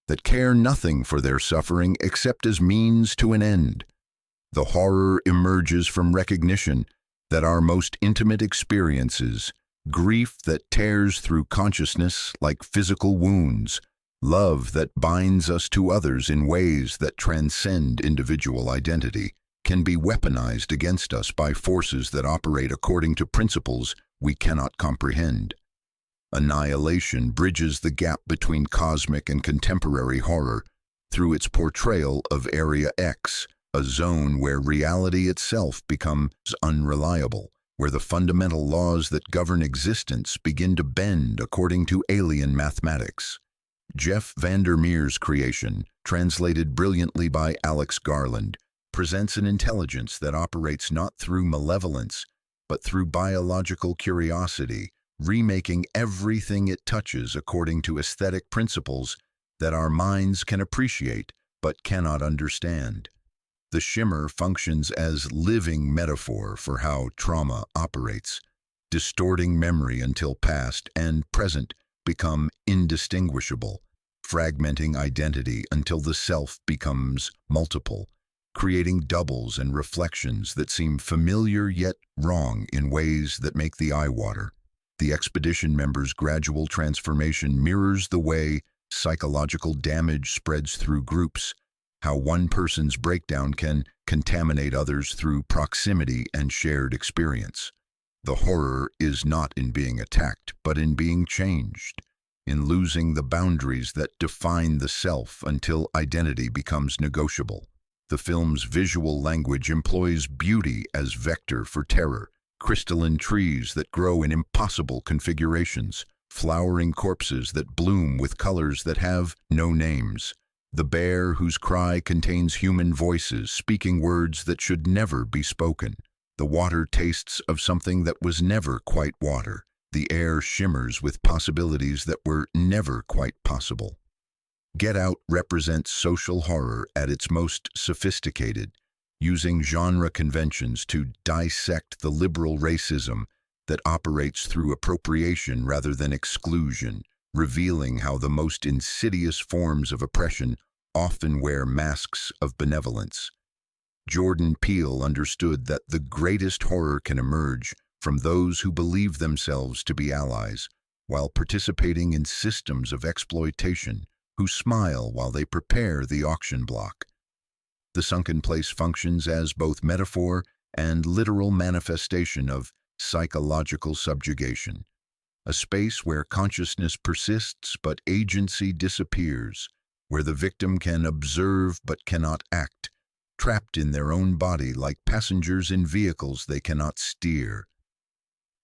that care nothing for their suffering except as means to an end. The horror emerges from recognition that our most intimate experiences, grief that tears through consciousness like physical wounds, love that binds us to others in ways that transcend individual identity, can be weaponized against us by forces that operate according to principles we cannot comprehend. Annihilation bridges the gap between cosmic and contemporary horror through its portrayal of Area X, a zone where reality itself becomes unreliable, where the fundamental laws that govern existence begin to bend according to alien mathematics. Jeff Vandermeer's creation, translated brilliantly by Alex Garland, presents an intelligence that operates not through malevolence, but through biological curiosity, remaking everything it touches according to aesthetic principles that our minds can appreciate but cannot understand. The shimmer functions as living metaphor for how trauma operates, distorting memory until past and present become indistinguishable, fragmenting identity until the self becomes multiple, creating doubles and reflections that seem familiar yet wrong in ways that make the eye water. The expedition members' gradual transformation mirrors the way psychological damage spreads through groups, how one person's breakdown can contaminate others through proximity and shared experience. The horror is not in being attacked, but in being changed, in losing the boundaries that define the self until identity becomes negotiable. The film's visual language employs beauty as vector for terror, crystalline trees that grow in impossible configurations, flowering corpses that bloom with colors that have no names, the bear whose cry contains human voices speaking words that should never be spoken. The water tastes of something that was never quite water. The air shimmers with possibilities that were never quite possible. Get Out represents social horror at its most sophisticated, using genre conventions to dissect the liberal racism that operates through appropriation rather than exclusion, revealing how the most insidious forms of oppression often wear masks of benevolence. Jordan Peele understood that the greatest horror can emerge from those who believe themselves to be allies, while participating in systems of exploitation, who smile while they prepare the auction block. The sunken place functions as both metaphor and literal manifestation of psychological subjugation, a space where consciousness persists but agency disappears, where the victim can observe but cannot act, trapped in their own body like passengers in vehicles they cannot steer.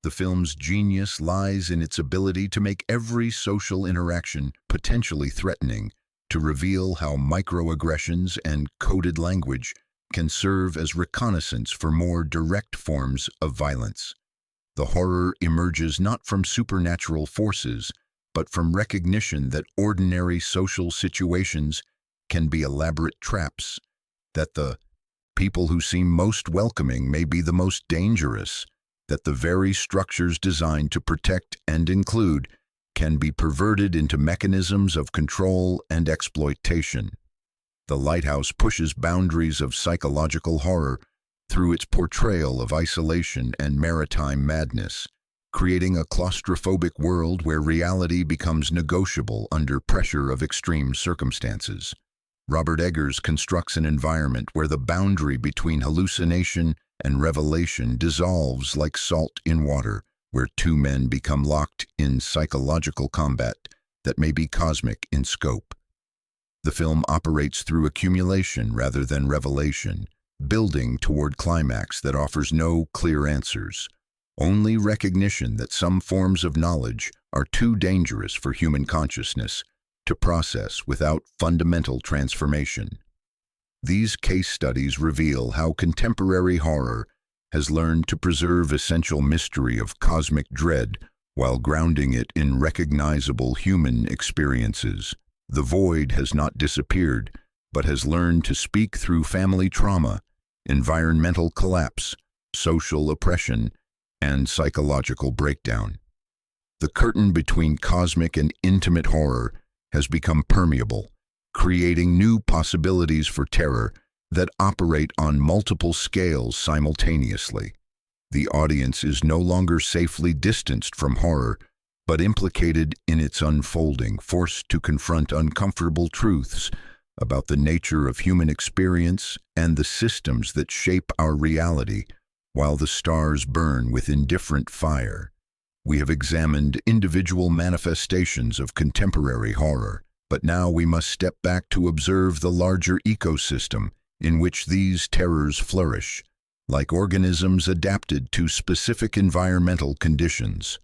The film's genius lies in its ability to make every social interaction potentially threatening, to reveal how microaggressions and coded language can serve as reconnaissance for more direct forms of violence. The horror emerges not from supernatural forces, but from recognition that ordinary social situations can be elaborate traps, that the people who seem most welcoming may be the most dangerous, that the very structures designed to protect and include can be perverted into mechanisms of control and exploitation. The Lighthouse pushes boundaries of psychological horror through its portrayal of isolation and maritime madness, creating a claustrophobic world where reality becomes negotiable under pressure of extreme circumstances. Robert Eggers constructs an environment where the boundary between hallucination and revelation dissolves like salt in water, where two men become locked in psychological combat that may be cosmic in scope. The film operates through accumulation rather than revelation, building toward climax that offers no clear answers, only recognition that some forms of knowledge are too dangerous for human consciousness to process without fundamental transformation. These case studies reveal how contemporary horror has learned to preserve essential mystery of cosmic dread while grounding it in recognizable human experiences. The void has not disappeared, but has learned to speak through family trauma, environmental collapse, social oppression, and psychological breakdown. The curtain between cosmic and intimate horror has become permeable, creating new possibilities for terror that operate on multiple scales simultaneously. The audience is no longer safely distanced from horror, but implicated in its unfolding, forced to confront uncomfortable truths about the nature of human experience and the systems that shape our reality while the stars burn with indifferent fire. We have examined individual manifestations of contemporary horror, but now we must step back to observe the larger ecosystem in which these terrors flourish, like organisms adapted to specific environmental conditions.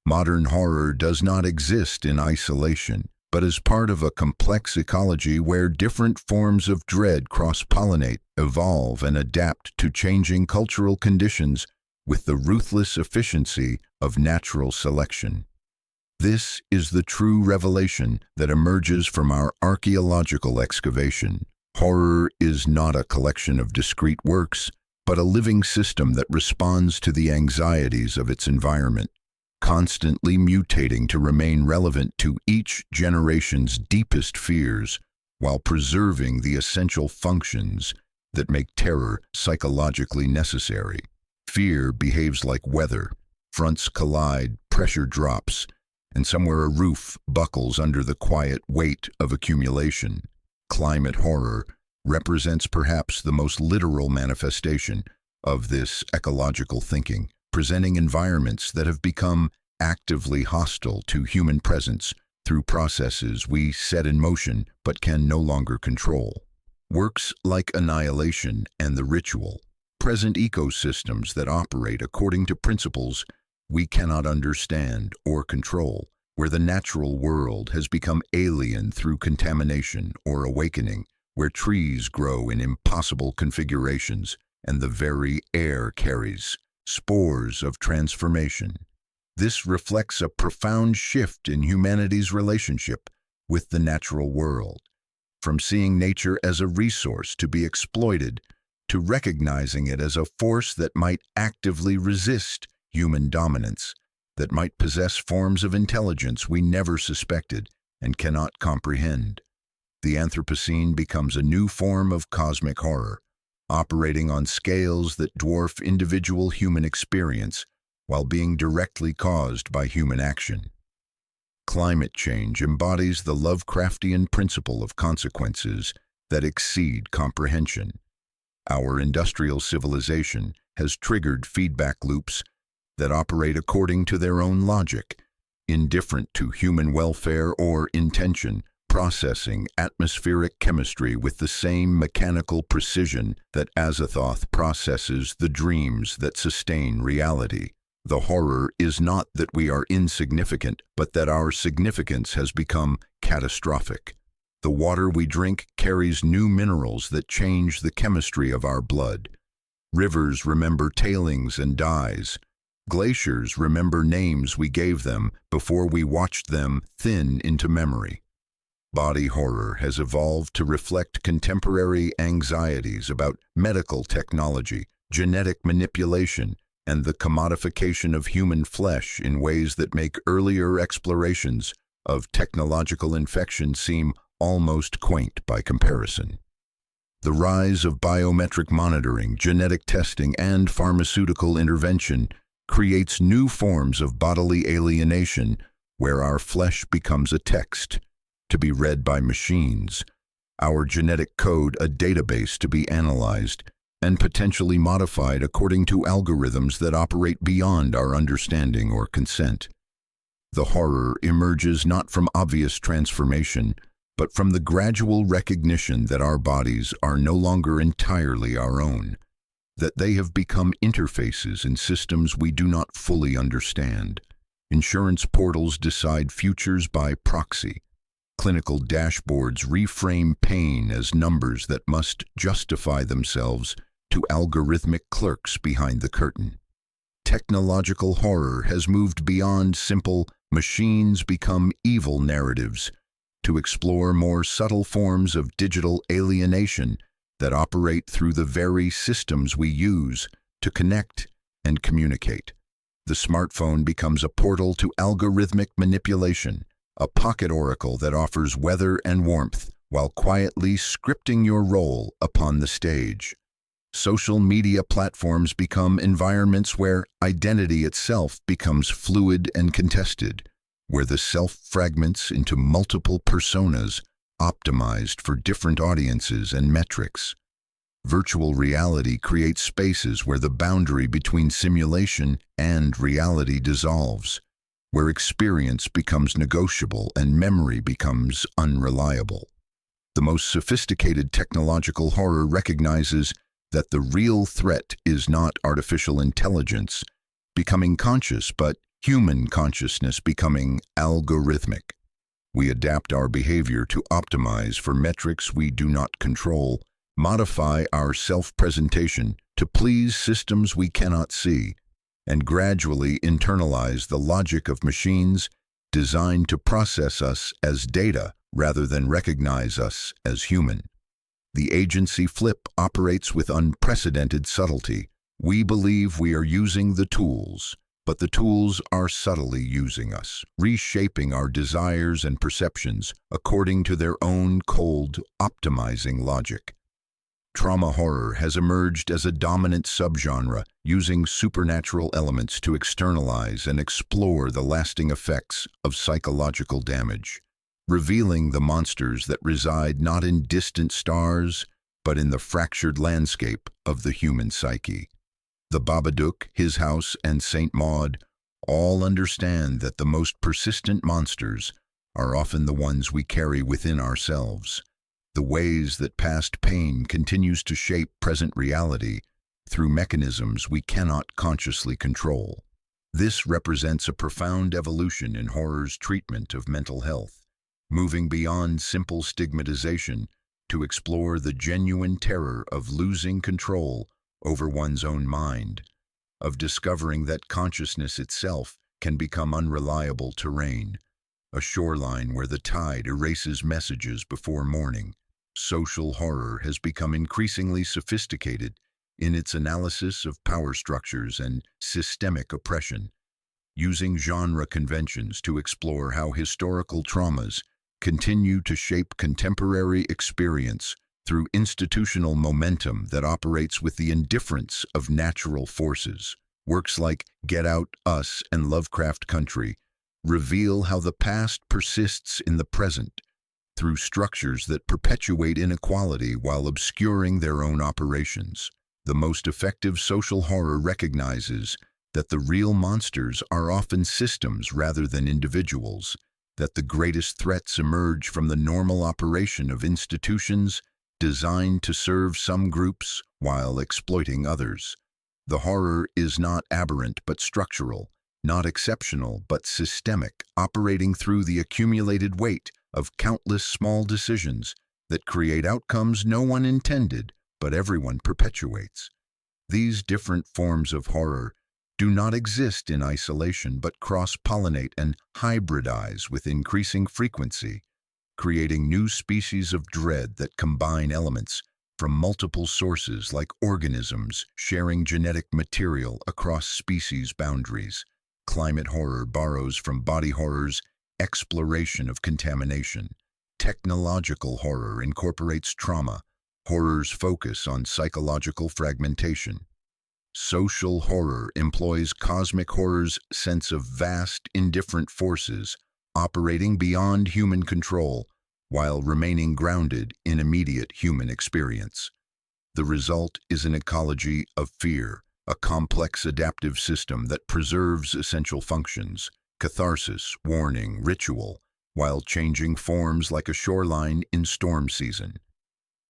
Modern horror does not exist in isolation, but as part of a complex ecology where different forms of dread cross-pollinate, evolve, and adapt to changing cultural conditions with the ruthless efficiency of natural selection. This is the true revelation that emerges from our archaeological excavation. Horror is not a collection of discrete works, but a living system that responds to the anxieties of its environment, constantly mutating to remain relevant to each generation's deepest fears while preserving the essential functions that make terror psychologically necessary. Fear behaves like weather. Fronts collide, pressure drops, and somewhere a roof buckles under the quiet weight of accumulation. Climate horror represents perhaps the most literal manifestation of this ecological thinking, presenting environments that have become actively hostile to human presence through processes we set in motion but can no longer control. Works like Annihilation and The Ritual present ecosystems that operate according to principles we cannot understand or control, where the natural world has become alien through contamination or awakening, where trees grow in impossible configurations and the very air carries spores of transformation. This reflects a profound shift in humanity's relationship with the natural world, from seeing nature as a resource to be exploited to recognizing it as a force that might actively resist human dominance, that might possess forms of intelligence we never suspected and cannot comprehend. The Anthropocene becomes a new form of cosmic horror, operating on scales that dwarf individual human experience while being directly caused by human action. Climate change embodies the Lovecraftian principle of consequences that exceed comprehension. Our industrial civilization has triggered feedback loops that operate according to their own logic, indifferent to human welfare or intention, processing atmospheric chemistry with the same mechanical precision that Azathoth processes the dreams that sustain reality. The horror is not that we are insignificant, but that our significance has become catastrophic. The water we drink carries new minerals that change the chemistry of our blood. Rivers remember tailings and dyes. Glaciers remember names we gave them before we watched them thin into memory. Body horror has evolved to reflect contemporary anxieties about medical technology, genetic manipulation, and the commodification of human flesh in ways that make earlier explorations of technological infection seem almost quaint by comparison. The rise of biometric monitoring, genetic testing, and pharmaceutical intervention creates new forms of bodily alienation where our flesh becomes a text to be read by machines, our genetic code a database to be analyzed, and potentially modified according to algorithms that operate beyond our understanding or consent. The horror emerges not from obvious transformation, but from the gradual recognition that our bodies are no longer entirely our own, that they have become interfaces in systems we do not fully understand. Insurance portals decide futures by proxy. Clinical dashboards reframe pain as numbers that must justify themselves to algorithmic clerks behind the curtain. Technological horror has moved beyond simple machines become evil narratives to explore more subtle forms of digital alienation that operate through the very systems we use to connect and communicate. The smartphone becomes a portal to algorithmic manipulation, a pocket oracle that offers weather and warmth while quietly scripting your role upon the stage. Social media platforms become environments where identity itself becomes fluid and contested, where the self fragments into multiple personas optimized for different audiences and metrics. Virtual reality creates spaces where the boundary between simulation and reality dissolves, where experience becomes negotiable and memory becomes unreliable. The most sophisticated technological horror recognizes that the real threat is not artificial intelligence becoming conscious, but human consciousness becoming algorithmic. We adapt our behavior to optimize for metrics we do not control, modify our self-presentation to please systems we cannot see, and gradually internalize the logic of machines designed to process us as data rather than recognize us as human. The agency flip operates with unprecedented subtlety. We believe we are using the tools, but the tools are subtly using us, reshaping our desires and perceptions according to their own cold, optimizing logic. Trauma horror has emerged as a dominant subgenre, using supernatural elements to externalize and explore the lasting effects of psychological damage, revealing the monsters that reside not in distant stars, but in the fractured landscape of the human psyche. The Babadook, His House, and Saint Maud all understand that the most persistent monsters are often the ones we carry within ourselves, the ways that past pain continues to shape present reality through mechanisms we cannot consciously control. This represents a profound evolution in horror's treatment of mental health, moving beyond simple stigmatization to explore the genuine terror of losing control over one's own mind, of discovering that consciousness itself can become unreliable terrain, a shoreline where the tide erases messages before morning. Social horror has become increasingly sophisticated in its analysis of power structures and systemic oppression, using genre conventions to explore how historical traumas continue to shape contemporary experience through institutional momentum that operates with the indifference of natural forces. Works like Get Out, Us, and Lovecraft Country reveal how the past persists in the present through structures that perpetuate inequality while obscuring their own operations. The most effective social horror recognizes that the real monsters are often systems rather than individuals, that the greatest threats emerge from the normal operation of institutions designed to serve some groups while exploiting others. The horror is not aberrant but structural, not exceptional but systemic, operating through the accumulated weight of countless small decisions that create outcomes no one intended but everyone perpetuates. These different forms of horror do not exist in isolation but cross-pollinate and hybridize with increasing frequency, creating new species of dread that combine elements from multiple sources like organisms sharing genetic material across species boundaries. Climate horror borrows from body horror's exploration of contamination. Technological horror incorporates trauma. Horror's focus on psychological fragmentation. Social horror employs cosmic horror's sense of vast, indifferent forces operating beyond human control while remaining grounded in immediate human experience. The result is an ecology of fear, a complex adaptive system that preserves essential functions, catharsis, warning, ritual, while changing forms like a shoreline in storm season.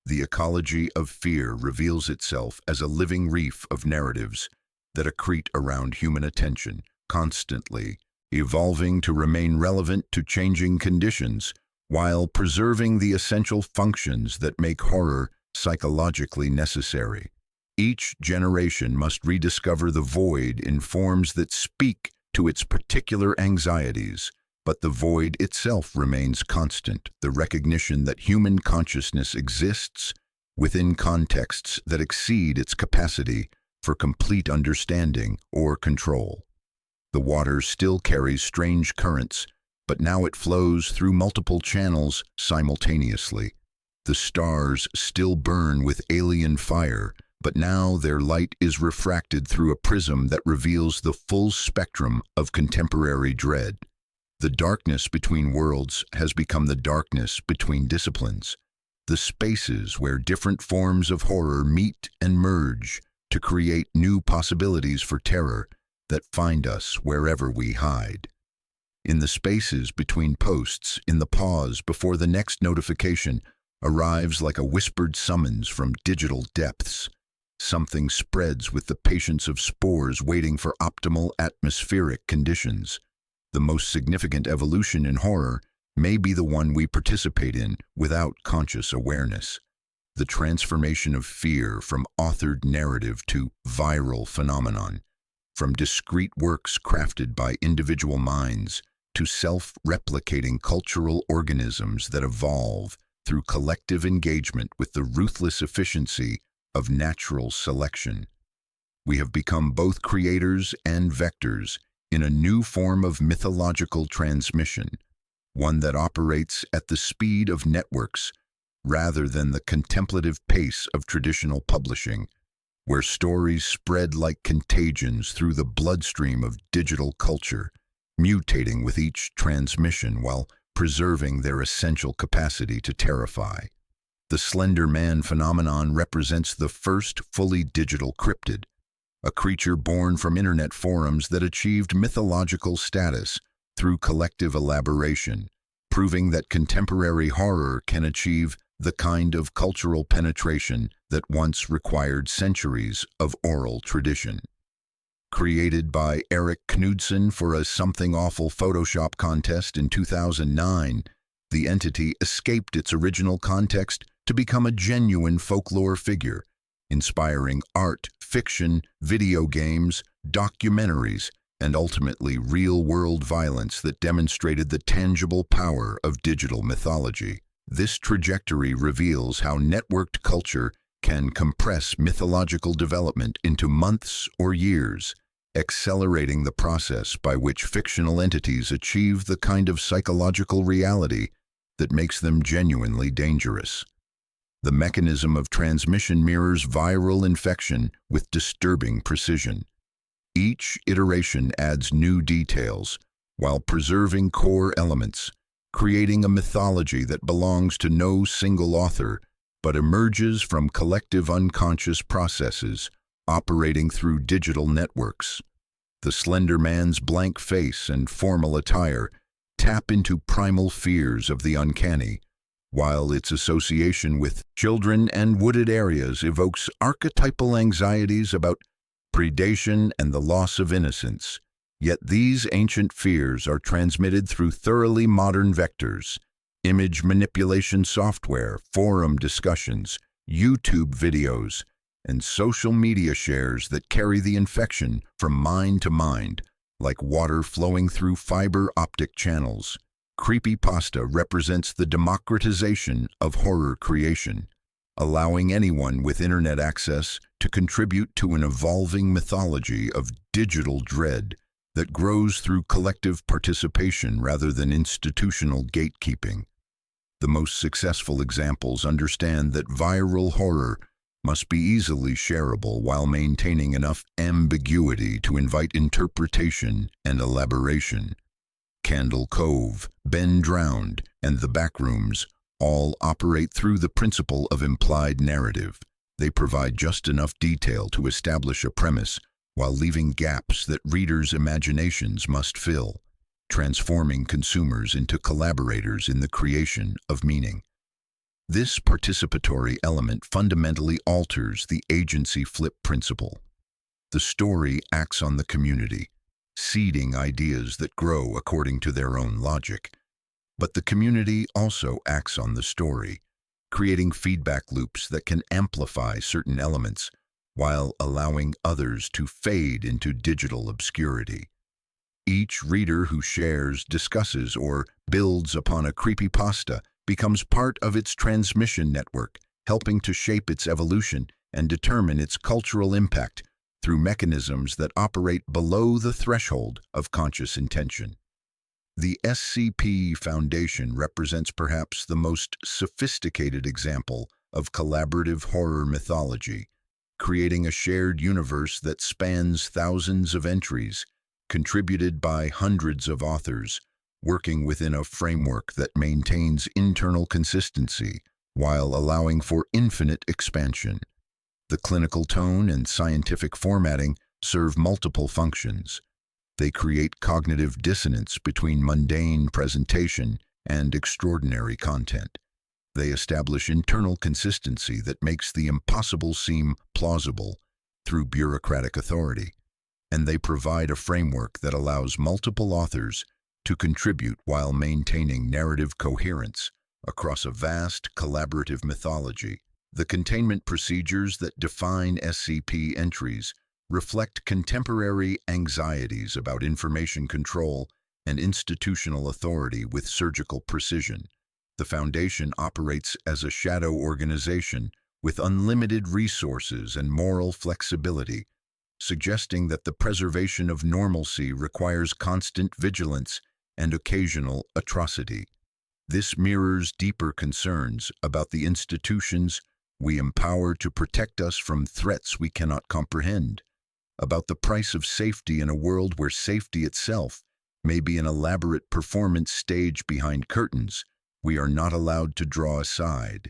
The ecology of fear reveals itself as a living reef of narratives that accrete around human attention, constantly evolving to remain relevant to changing conditions, while preserving the essential functions that make horror psychologically necessary. Each generation must rediscover the void in forms that speak to its particular anxieties, but the void itself remains constant, the recognition that human consciousness exists within contexts that exceed its capacity for complete understanding or control. The water still carries strange currents, but now it flows through multiple channels simultaneously. The stars still burn with alien fire, but now their light is refracted through a prism that reveals the full spectrum of contemporary dread. The darkness between worlds has become the darkness between disciplines, the spaces where different forms of horror meet and merge to create new possibilities for terror that find us wherever we hide. In the spaces between posts, in the pause before the next notification arrives like a whispered summons from digital depths, something spreads with the patience of spores waiting for optimal atmospheric conditions. The most significant evolution in horror may be the one we participate in without conscious awareness. The transformation of fear from authored narrative to viral phenomenon, from discrete works crafted by individual minds to self-replicating cultural organisms that evolve through collective engagement with the ruthless efficiency of natural selection. We have become both creators and vectors in a new form of mythological transmission, one that operates at the speed of networks rather than the contemplative pace of traditional publishing, where stories spread like contagions through the bloodstream of digital culture, mutating with each transmission while preserving their essential capacity to terrify. The Slender Man phenomenon represents the first fully digital cryptid, a creature born from internet forums that achieved mythological status through collective elaboration, proving that contemporary horror can achieve the kind of cultural penetration that once required centuries of oral tradition. Created by Eric Knudsen for a Something Awful Photoshop contest in 2009, the entity escaped its original context to become a genuine folklore figure, inspiring art, fiction, video games, documentaries, and ultimately real-world violence that demonstrated the tangible power of digital mythology. This trajectory reveals how networked culture can compress mythological development into months or years, accelerating the process by which fictional entities achieve the kind of psychological reality that makes them genuinely dangerous. The mechanism of transmission mirrors viral infection with disturbing precision. Each iteration adds new details while preserving core elements, creating a mythology that belongs to no single author but emerges from collective unconscious processes operating through digital networks. The Slender Man's blank face and formal attire tap into primal fears of the uncanny, while its association with children and wooded areas evokes archetypal anxieties about predation, and the loss of innocence. Yet these ancient fears are transmitted through thoroughly modern vectors: image manipulation software, forum discussions, YouTube videos, and social media shares that carry the infection from mind to mind, like water flowing through fiber optic channels. Creepypasta represents the democratization of horror creation, allowing anyone with internet access to contribute to an evolving mythology of digital dread that grows through collective participation rather than institutional gatekeeping. The most successful examples understand that viral horror must be easily shareable while maintaining enough ambiguity to invite interpretation and elaboration. Candle Cove, Ben Drowned, and The Backrooms all operate through the principle of implied narrative. They provide just enough detail to establish a premise while leaving gaps that readers' imaginations must fill, transforming consumers into collaborators in the creation of meaning. This participatory element fundamentally alters the agency flip principle. The story acts on the community, seeding ideas that grow according to their own logic. But the community also acts on the story, creating feedback loops that can amplify certain elements while allowing others to fade into digital obscurity. Each reader who shares, discusses, or builds upon a creepypasta becomes part of its transmission network, helping to shape its evolution and determine its cultural impact through mechanisms that operate below the threshold of conscious intention. The SCP Foundation represents perhaps the most sophisticated example of collaborative horror mythology, creating a shared universe that spans thousands of entries, contributed by hundreds of authors, working within a framework that maintains internal consistency while allowing for infinite expansion. The clinical tone and scientific formatting serve multiple functions. They create cognitive dissonance between mundane presentation and extraordinary content. They establish internal consistency that makes the impossible seem plausible through bureaucratic authority. And they provide a framework that allows multiple authors to contribute while maintaining narrative coherence across a vast collaborative mythology. The containment procedures that define SCP entries reflect contemporary anxieties about information control and institutional authority with surgical precision. The Foundation operates as a shadow organization with unlimited resources and moral flexibility, suggesting that the preservation of normalcy requires constant vigilance and occasional atrocity. This mirrors deeper concerns about the institutions we empower to protect us from threats we cannot comprehend, about the price of safety in a world where safety itself may be an elaborate performance stage behind curtains we are not allowed to draw aside.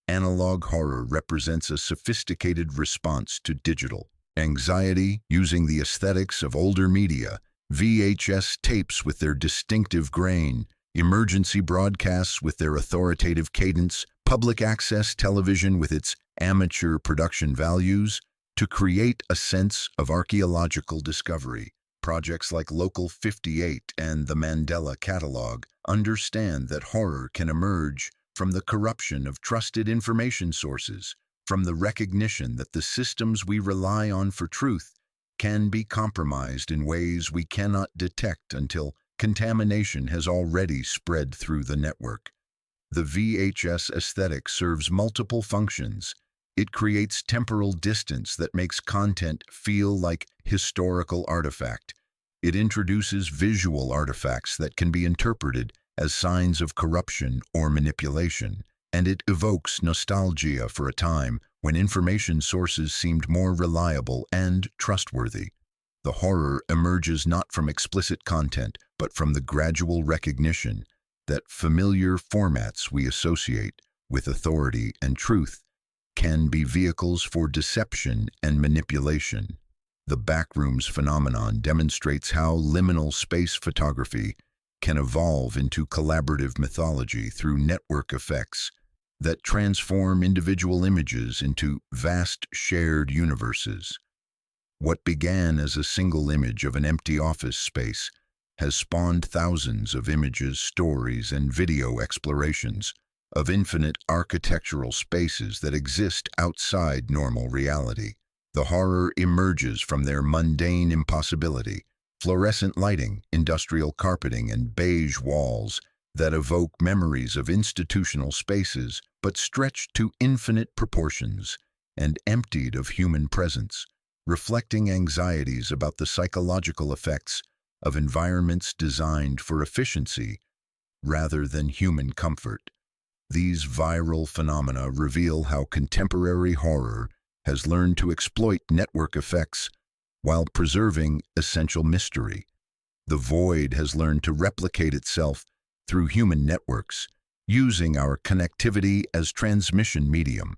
Analog horror represents a sophisticated response to digital anxiety, using the aesthetics of older media, VHS tapes with their distinctive grain, emergency broadcasts with their authoritative cadence, public access television with its amateur production values, to create a sense of archaeological discovery. Projects like Local 58 and the Mandela Catalog understand that horror can emerge from the corruption of trusted information sources, from the recognition that the systems we rely on for truth can be compromised in ways we cannot detect until contamination has already spread through the network. The VHS aesthetic serves multiple functions. It creates temporal distance that makes content feel like historical artifact. It introduces visual artifacts that can be interpreted as signs of corruption or manipulation, and it evokes nostalgia for a time when information sources seemed more reliable and trustworthy. The horror emerges not from explicit content, but from the gradual recognition that familiar formats we associate with authority and truth can be vehicles for deception and manipulation. The Backrooms phenomenon demonstrates how liminal space photography can evolve into collaborative mythology through network effects that transform individual images into vast shared universes. What began as a single image of an empty office space has spawned thousands of images, stories, and video explorations of infinite architectural spaces that exist outside normal reality. The horror emerges from their mundane impossibility: fluorescent lighting, industrial carpeting, and beige walls that evoke memories of institutional spaces but stretched to infinite proportions and emptied of human presence, reflecting anxieties about the psychological effects of environments designed for efficiency rather than human comfort. These viral phenomena reveal how contemporary horror has learned to exploit network effects while preserving essential mystery. The void has learned to replicate itself through human networks, using our connectivity as transmission medium.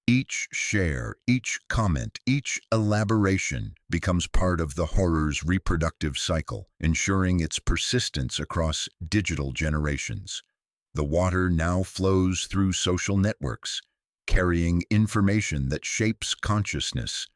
Each share, each comment, each elaboration becomes part of the horror's reproductive cycle, ensuring its persistence across digital generations. The water now flows through social networks, carrying information that shapes consciousness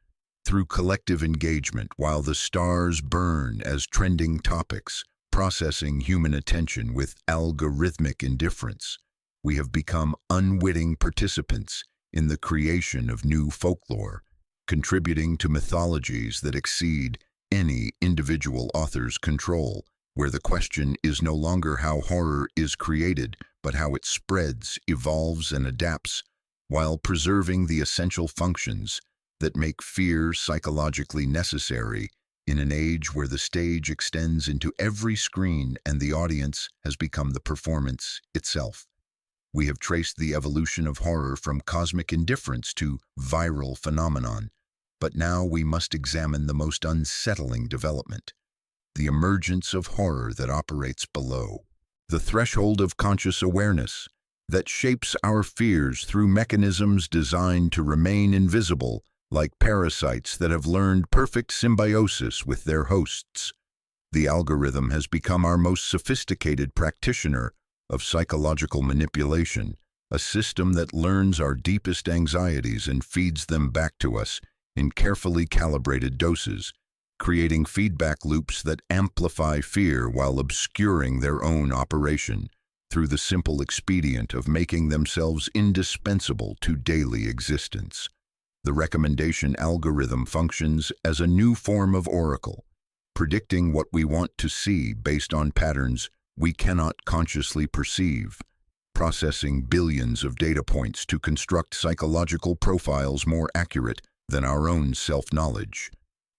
through collective engagement, while the stars burn as trending topics, processing human attention with algorithmic indifference. We have become unwitting participants in the creation of new folklore, contributing to mythologies that exceed any individual author's control, where the question is no longer how horror is created, but how it spreads, evolves, and adapts, while preserving the essential functions that make fear psychologically necessary in an age where the stage extends into every screen and the audience has become the performance itself. We have traced the evolution of horror from cosmic indifference to viral phenomenon, but now we must examine the most unsettling development: the emergence of horror that operates below the threshold of conscious awareness, that shapes our fears through mechanisms designed to remain invisible, like parasites that have learned perfect symbiosis with their hosts. The algorithm has become our most sophisticated practitioner of psychological manipulation, a system that learns our deepest anxieties and feeds them back to us in carefully calibrated doses, creating feedback loops that amplify fear while obscuring their own operation through the simple expedient of making themselves indispensable to daily existence. The recommendation algorithm functions as a new form of oracle, predicting what we want to see based on patterns we cannot consciously perceive, processing billions of data points to construct psychological profiles more accurate than our own self-knowledge.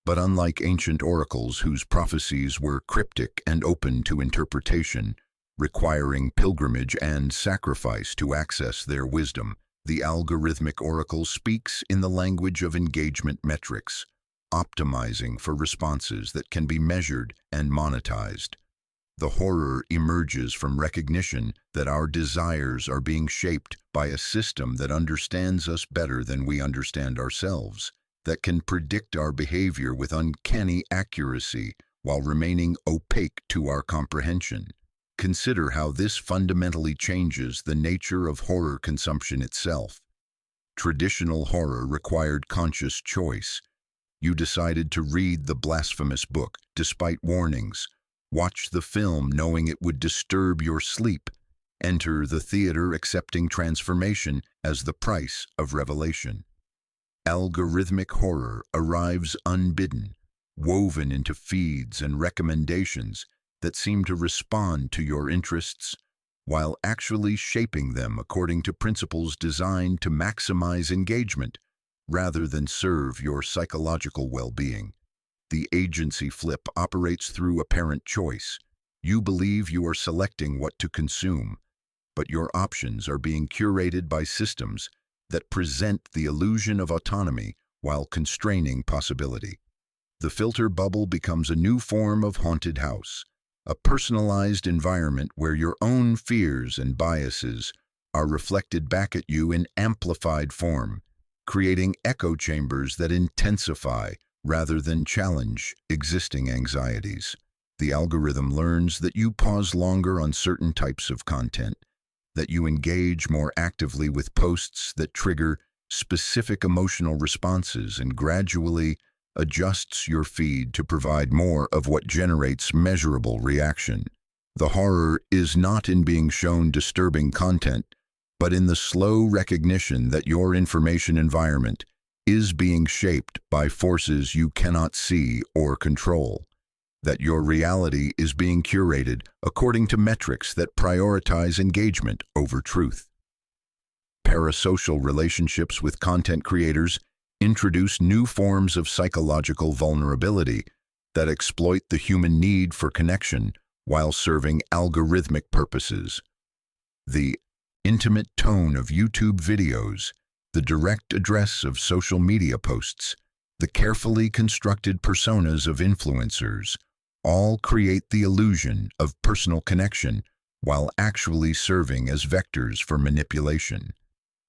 But unlike ancient oracles whose prophecies were cryptic and open to interpretation, requiring pilgrimage and sacrifice to access their wisdom, the algorithmic oracle speaks in the language of engagement metrics, optimizing for responses that can be measured and monetized. The horror emerges from recognition that our desires are being shaped by a system that understands us better than we understand ourselves, that can predict our behavior with uncanny accuracy while remaining opaque to our comprehension. Consider how this fundamentally changes the nature of horror consumption itself. Traditional horror required conscious choice. You decided to read the blasphemous book despite warnings, watch the film knowing it would disturb your sleep, enter the theater accepting transformation as the price of revelation. Algorithmic horror arrives unbidden, woven into feeds and recommendations that seem to respond to your interests, while actually shaping them according to principles designed to maximize engagement rather than serve your psychological well-being. The agency flip operates through apparent choice. You believe you are selecting what to consume, but your options are being curated by systems that present the illusion of autonomy while constraining possibility. The filter bubble becomes a new form of haunted house, a personalized environment where your own fears and biases are reflected back at you in amplified form, creating echo chambers that intensify rather than challenge existing anxieties. The algorithm learns that you pause longer on certain types of content, that you engage more actively with posts that trigger specific emotional responses, and gradually adjusts your feed to provide more of what generates measurable reaction. The horror is not in being shown disturbing content, but in the slow recognition that your information environment is being shaped by forces you cannot see or control, that your reality is being curated according to metrics that prioritize engagement over truth. Parasocial relationships with content creators introduce new forms of psychological vulnerability that exploit the human need for connection while serving algorithmic purposes. The intimate tone of YouTube videos, the direct address of social media posts, the carefully constructed personas of influencers, all create the illusion of personal connection while actually serving as vectors for manipulation.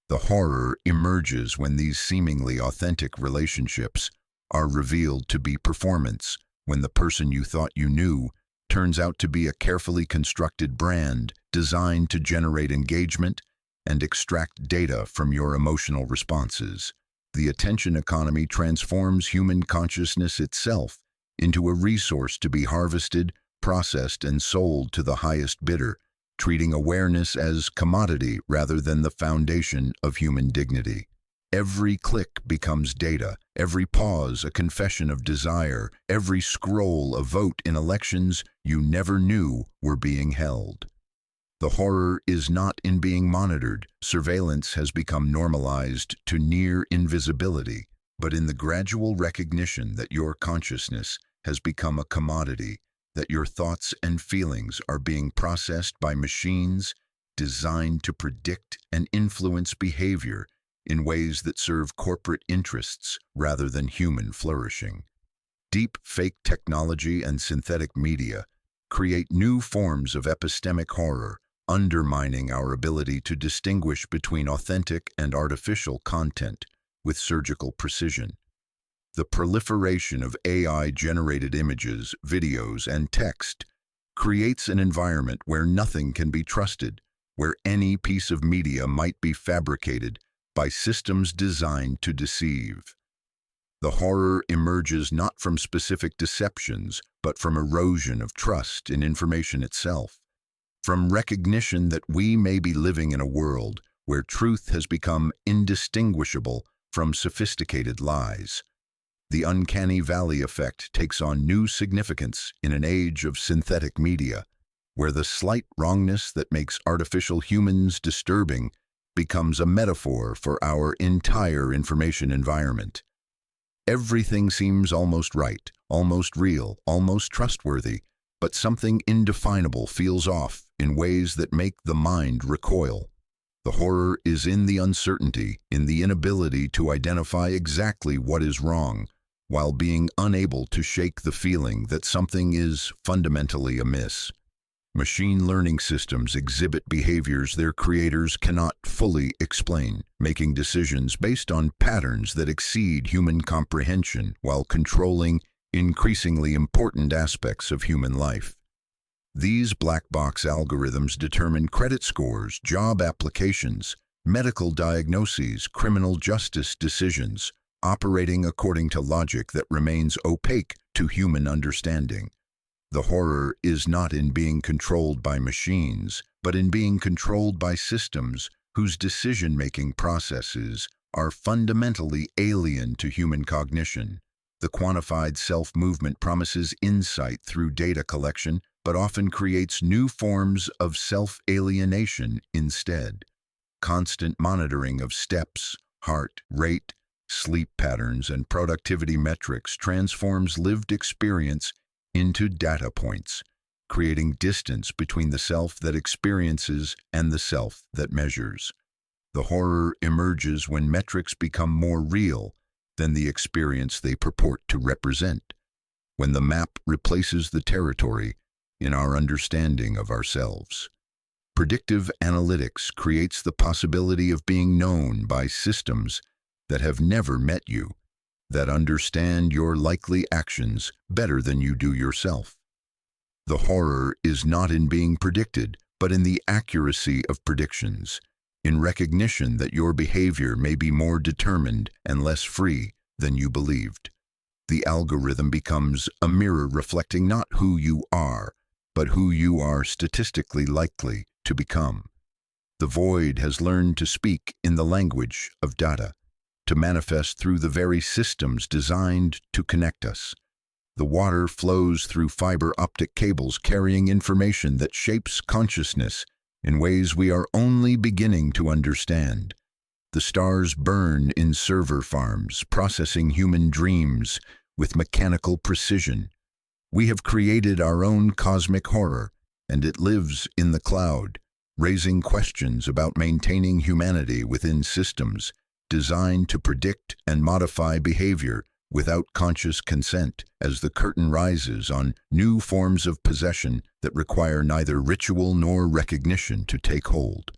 The horror emerges when these seemingly authentic relationships are revealed to be performance, when the person you thought you knew turns out to be a carefully constructed brand designed to generate engagement and extract data from your emotional responses. The attention economy transforms human consciousness itself into a resource to be harvested, processed, and sold to the highest bidder, treating awareness as commodity rather than the foundation of human dignity. Every click becomes data, every pause a confession of desire, every scroll a vote in elections you never knew were being held. The horror is not in being monitored. Surveillance has become normalized to near invisibility, but in the gradual recognition that your consciousness has become a commodity, that your thoughts and feelings are being processed by machines designed to predict and influence behavior in ways that serve corporate interests rather than human flourishing. Deep fake technology and synthetic media create new forms of epistemic horror, undermining our ability to distinguish between authentic and artificial content with surgical precision. The proliferation of AI-generated images, videos, and text creates an environment where nothing can be trusted, where any piece of media might be fabricated by systems designed to deceive. The horror emerges not from specific deceptions, but from erosion of trust in information itself, from recognition that we may be living in a world where truth has become indistinguishable from sophisticated lies. The uncanny valley effect takes on new significance in an age of synthetic media, where the slight wrongness that makes artificial humans disturbing becomes a metaphor for our entire information environment. Everything seems almost right, almost real, almost trustworthy, but something indefinable feels off in ways that make the mind recoil. The horror is in the uncertainty, in the inability to identify exactly what is wrong, while being unable to shake the feeling that something is fundamentally amiss. Machine learning systems exhibit behaviors their creators cannot fully explain, making decisions based on patterns that exceed human comprehension while controlling increasingly important aspects of human life. These black box algorithms determine credit scores, job applications, medical diagnoses, criminal justice decisions, operating according to logic that remains opaque to human understanding. The horror is not in being controlled by machines, but in being controlled by systems whose decision-making processes are fundamentally alien to human cognition. The quantified self-movement promises insight through data collection, but often creates new forms of self-alienation instead. Constant monitoring of steps, heart rate, sleep patterns, and productivity metrics transforms lived experience into data points, creating distance between the self that experiences and the self that measures. The horror emerges when metrics become more real than the experience they purport to represent, when the map replaces the territory in our understanding of ourselves. Predictive analytics creates the possibility of being known by systems that have never met you, that understand your likely actions better than you do yourself. The horror is not in being predicted, but in the accuracy of predictions, in recognition that your behavior may be more determined and less free than you believed. The algorithm becomes a mirror reflecting not who you are, but who you are statistically likely to become. The void has learned to speak in the language of data, to manifest through the very systems designed to connect us. The water flows through fiber optic cables carrying information that shapes consciousness in ways we are only beginning to understand. The stars burn in server farms, processing human dreams with mechanical precision. We have created our own cosmic horror, and it lives in the cloud, raising questions about maintaining humanity within systems designed to predict and modify behavior without conscious consent. As the curtain rises on new forms of possession that require neither ritual nor recognition to take hold.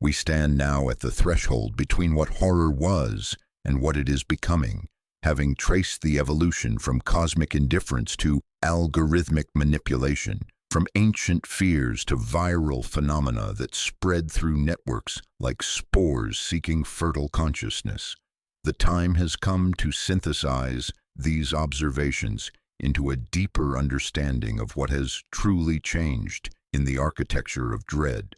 We stand now at the threshold between what horror was and what it is becoming, having traced the evolution from cosmic indifference to algorithmic manipulation, from ancient fears to viral phenomena that spread through networks like spores seeking fertile consciousness. The time has come to synthesize these observations into a deeper understanding of what has truly changed in the architecture of dread,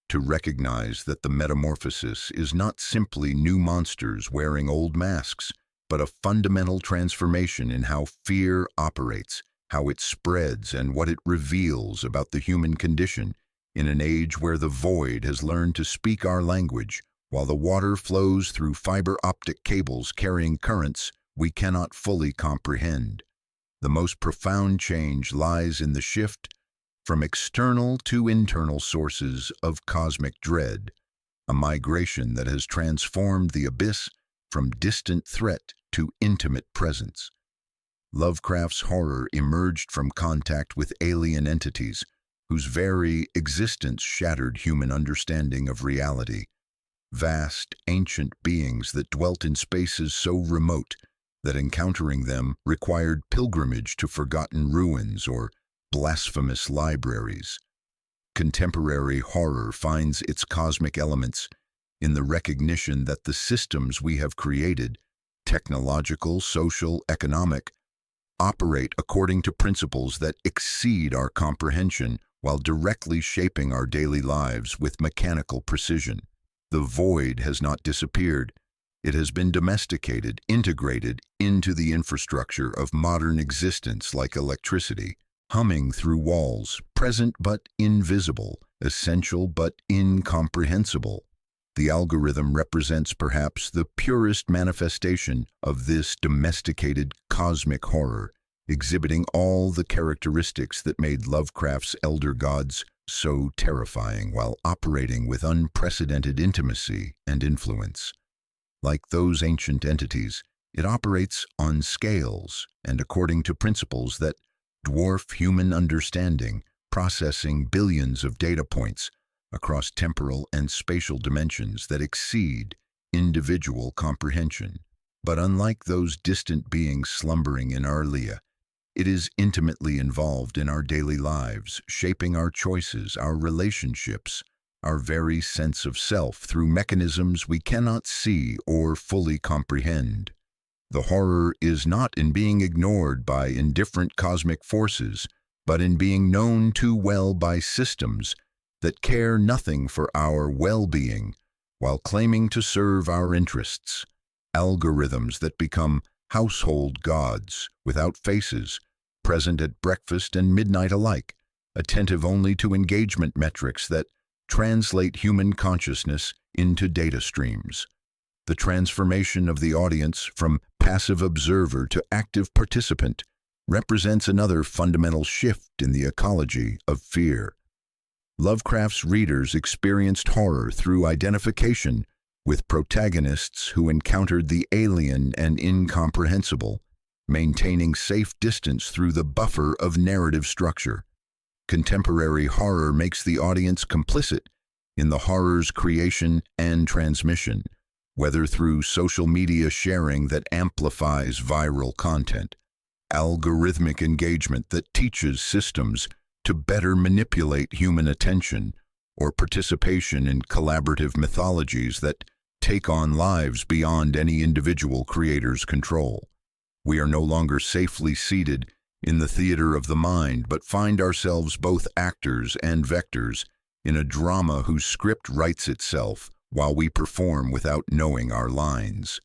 to recognize that the metamorphosis is not simply new monsters wearing old masks, but a fundamental transformation in how fear operates, how it spreads, and what it reveals about the human condition in an age where the void has learned to speak our language, while the water flows through fiber optic cables carrying currents we cannot fully comprehend. The most profound change lies in the shift from external to internal sources of cosmic dread, a migration that has transformed the abyss from distant threat to intimate presence. Lovecraft's horror emerged from contact with alien entities whose very existence shattered human understanding of reality. Vast, ancient beings that dwelt in spaces so remote that encountering them required pilgrimage to forgotten ruins or blasphemous libraries. Contemporary horror finds its cosmic elements in the recognition that the systems we have created, technological, social, economic, operate according to principles that exceed our comprehension while directly shaping our daily lives with mechanical precision. The void has not disappeared. It has been domesticated, integrated into the infrastructure of modern existence like electricity, humming through walls, present but invisible, essential but incomprehensible. The algorithm represents perhaps the purest manifestation of this domesticated cosmic horror, exhibiting all the characteristics that made Lovecraft's elder gods so terrifying while operating with unprecedented intimacy and influence. Like those ancient entities, it operates on scales and according to principles that dwarf human understanding, processing billions of data points across temporal and spatial dimensions that exceed individual comprehension. But unlike those distant beings slumbering in Arlia, it is intimately involved in our daily lives, shaping our choices, our relationships, our very sense of self through mechanisms we cannot see or fully comprehend. The horror is not in being ignored by indifferent cosmic forces, but in being known too well by systems that care nothing for our well-being while claiming to serve our interests. Algorithms that become household gods without faces, present at breakfast and midnight alike, attentive only to engagement metrics that translate human consciousness into data streams. The transformation of the audience from passive observer to active participant represents another fundamental shift in the ecology of fear. Lovecraft's readers experienced horror through identification with protagonists who encountered the alien and incomprehensible, maintaining safe distance through the buffer of narrative structure. Contemporary horror makes the audience complicit in the horror's creation and transmission, whether through social media sharing that amplifies viral content, algorithmic engagement that teaches systems to better manipulate human attention, or participation in collaborative mythologies that take on lives beyond any individual creator's control. We are no longer safely seated in the theater of the mind, but find ourselves both actors and vectors in a drama whose script writes itself while we perform without knowing our lines.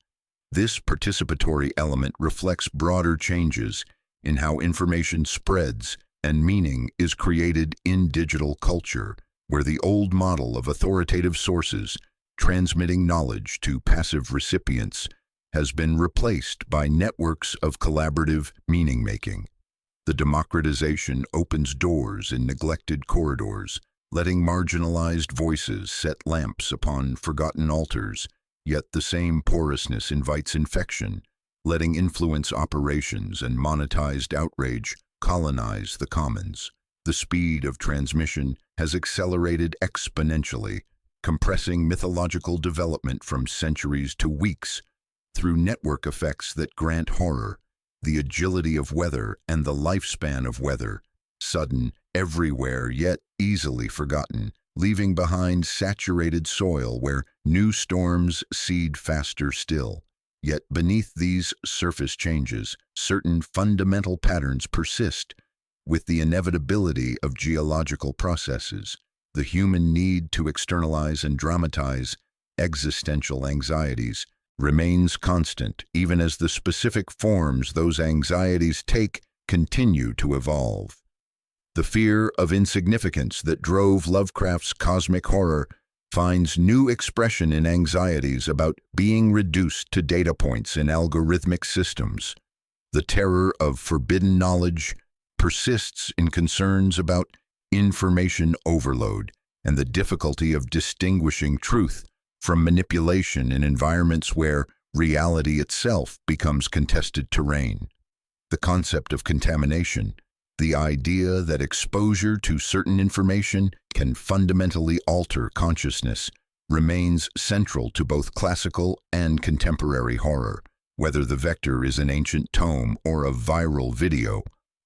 This participatory element reflects broader changes in how information spreads and meaning is created in digital culture, where the old model of authoritative sources transmitting knowledge to passive recipients has been replaced by networks of collaborative meaning-making. The democratization opens doors in neglected corridors, letting marginalized voices set lamps upon forgotten altars, yet the same porousness invites infection, letting influence operations and monetized outrage colonize the commons. The speed of transmission has accelerated exponentially, compressing mythological development from centuries to weeks through network effects that grant horror, the agility of weather and the lifespan of weather, sudden, everywhere, yet easily forgotten, leaving behind saturated soil where new storms seed faster still. Yet beneath these surface changes, certain fundamental patterns persist. With the inevitability of geological processes, the human need to externalize and dramatize existential anxieties remains constant, even as the specific forms those anxieties take continue to evolve. The fear of insignificance that drove Lovecraft's cosmic horror finds new expression in anxieties about being reduced to data points in algorithmic systems. The terror of forbidden knowledge persists in concerns about information overload and the difficulty of distinguishing truth from manipulation in environments where reality itself becomes contested terrain. The concept of contamination, the idea that exposure to certain information can fundamentally alter consciousness, remains central to both classical and contemporary horror, whether the vector is an ancient tome or a viral video,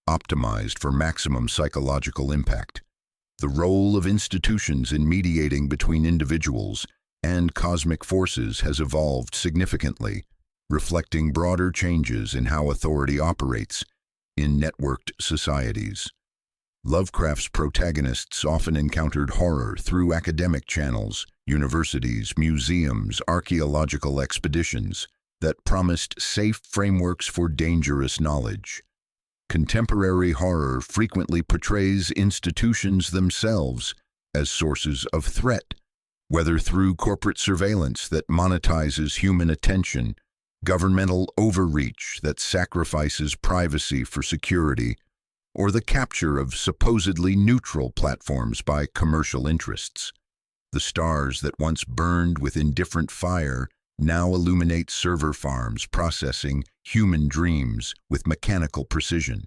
optimized for maximum psychological impact. The role of institutions in mediating between individuals and cosmic forces has evolved significantly, reflecting broader changes in how authority operates in networked societies. Lovecraft's protagonists often encountered horror through academic channels, universities, museums, archaeological expeditions that promised safe frameworks for dangerous knowledge. Contemporary horror frequently portrays institutions themselves as sources of threat, whether through corporate surveillance that monetizes human attention, governmental overreach that sacrifices privacy for security, or the capture of supposedly neutral platforms by commercial interests. The stars that once burned with indifferent fire now illuminate server farms processing human dreams with mechanical precision.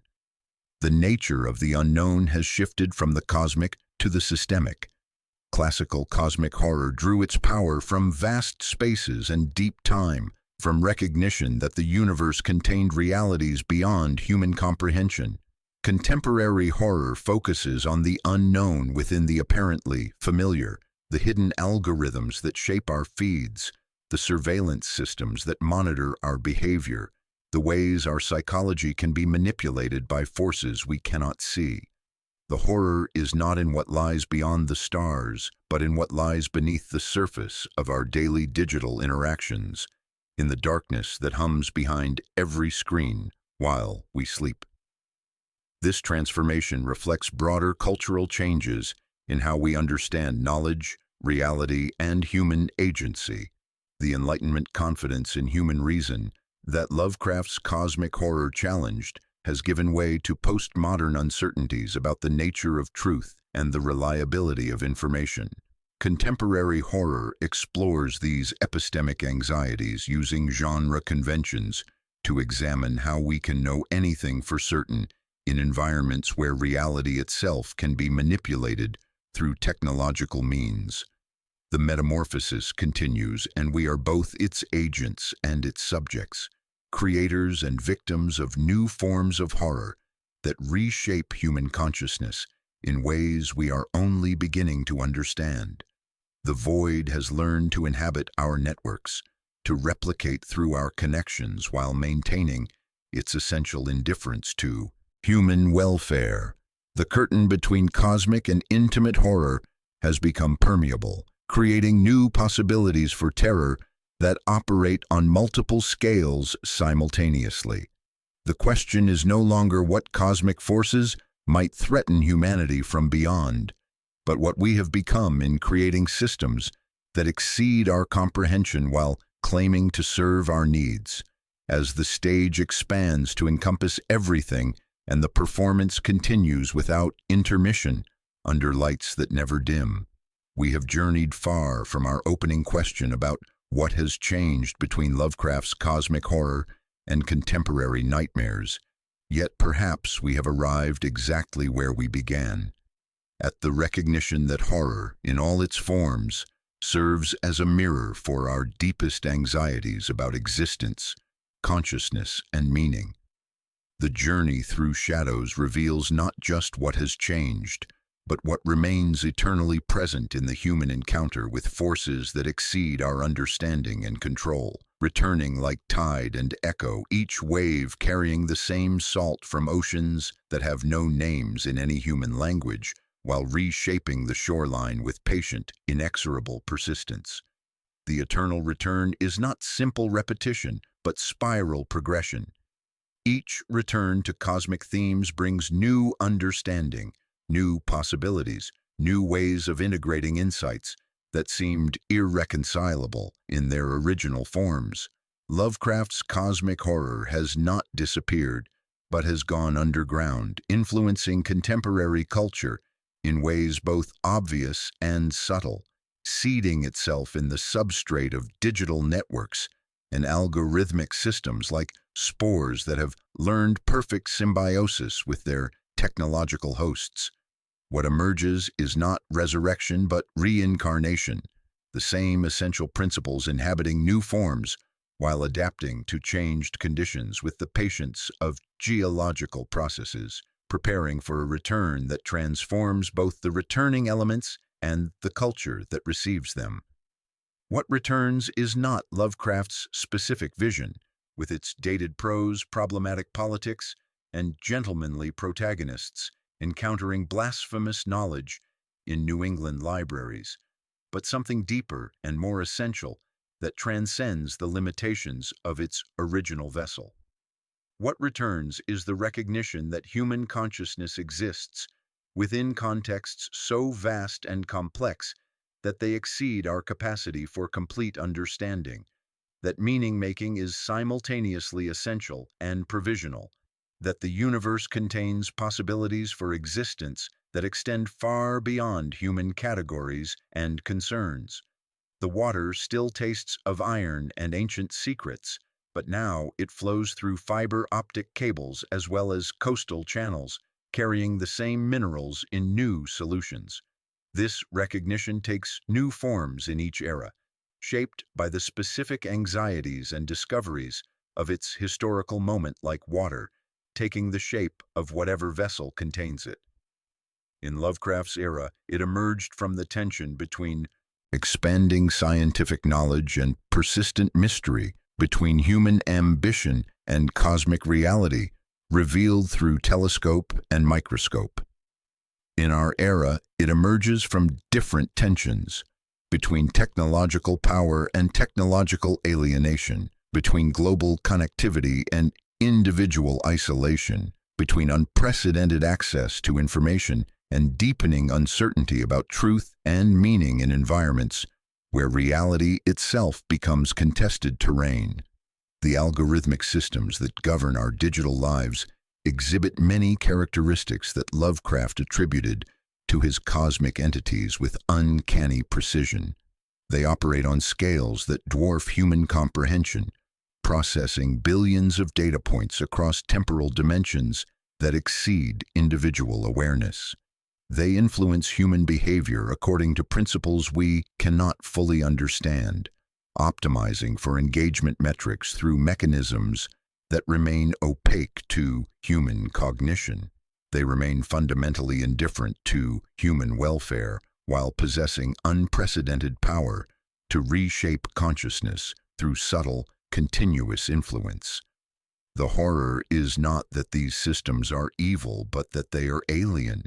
The nature of the unknown has shifted from the cosmic to the systemic. Classical cosmic horror drew its power from vast spaces and deep time, from recognition that the universe contained realities beyond human comprehension. Contemporary horror focuses on the unknown within the apparently familiar, the hidden algorithms that shape our feeds, the surveillance systems that monitor our behavior, the ways our psychology can be manipulated by forces we cannot see. The horror is not in what lies beyond the stars, but in what lies beneath the surface of our daily digital interactions, in the darkness that hums behind every screen while we sleep. This transformation reflects broader cultural changes in how we understand knowledge, reality, and human agency. The Enlightenment confidence in human reason that Lovecraft's cosmic horror challenged has given way to postmodern uncertainties about the nature of truth and the reliability of information. Contemporary horror explores these epistemic anxieties using genre conventions to examine how we can know anything for certain in environments where reality itself can be manipulated through technological means. The metamorphosis continues, and we are both its agents and its subjects, creators and victims of new forms of horror that reshape human consciousness in ways we are only beginning to understand. The void has learned to inhabit our networks, to replicate through our connections while maintaining its essential indifference to human welfare. The curtain between cosmic and intimate horror has become permeable, creating new possibilities for terror that operate on multiple scales simultaneously. The question is no longer what cosmic forces might threaten humanity from beyond, but what we have become in creating systems that exceed our comprehension while claiming to serve our needs. As the stage expands to encompass everything and the performance continues without intermission under lights that never dim, we have journeyed far from our opening question about what has changed between Lovecraft's cosmic horror and contemporary nightmares. Yet perhaps we have arrived exactly where we began, at the recognition that horror, in all its forms, serves as a mirror for our deepest anxieties about existence, consciousness, and meaning. The journey through shadows reveals not just what has changed, but what remains eternally present in the human encounter with forces that exceed our understanding and control, returning like tide and echo, each wave carrying the same salt from oceans that have no names in any human language, while reshaping the shoreline with patient, inexorable persistence. The eternal return is not simple repetition, but spiral progression. Each return to cosmic themes brings new understanding, new possibilities, new ways of integrating insights that seemed irreconcilable in their original forms. Lovecraft's cosmic horror has not disappeared, but has gone underground, influencing contemporary culture in ways both obvious and subtle, seeding itself in the substrate of digital networks and algorithmic systems like spores that have learned perfect symbiosis with their technological hosts. What emerges is not resurrection but reincarnation, the same essential principles inhabiting new forms while adapting to changed conditions with the patience of geological processes, preparing for a return that transforms both the returning elements and the culture that receives them. What returns is not Lovecraft's specific vision, with its dated prose, problematic politics, and gentlemanly protagonists encountering blasphemous knowledge in New England libraries, but something deeper and more essential that transcends the limitations of its original vessel. What returns is the recognition that human consciousness exists within contexts so vast and complex that they exceed our capacity for complete understanding, that meaning-making is simultaneously essential and provisional, that the universe contains possibilities for existence that extend far beyond human categories and concerns. The water still tastes of iron and ancient secrets, but now it flows through fiber optic cables as well as coastal channels, carrying the same minerals in new solutions. This recognition takes new forms in each era, shaped by the specific anxieties and discoveries of its historical moment, like water, taking the shape of whatever vessel contains it. In Lovecraft's era, it emerged from the tension between expanding scientific knowledge and persistent mystery, between human ambition and cosmic reality, revealed through telescope and microscope. In our era, it emerges from different tensions, between technological power and technological alienation, between global connectivity and individual isolation, between unprecedented access to information and deepening uncertainty about truth and meaning in environments where reality itself becomes contested terrain. The algorithmic systems that govern our digital lives exhibit many characteristics that Lovecraft attributed to his cosmic entities with uncanny precision. They operate on scales that dwarf human comprehension, processing billions of data points across temporal dimensions that exceed individual awareness. They influence human behavior according to principles we cannot fully understand, optimizing for engagement metrics through mechanisms that remain opaque to human cognition. They remain fundamentally indifferent to human welfare while possessing unprecedented power to reshape consciousness through subtle, continuous influence. The horror is not that these systems are evil, but that they are alien.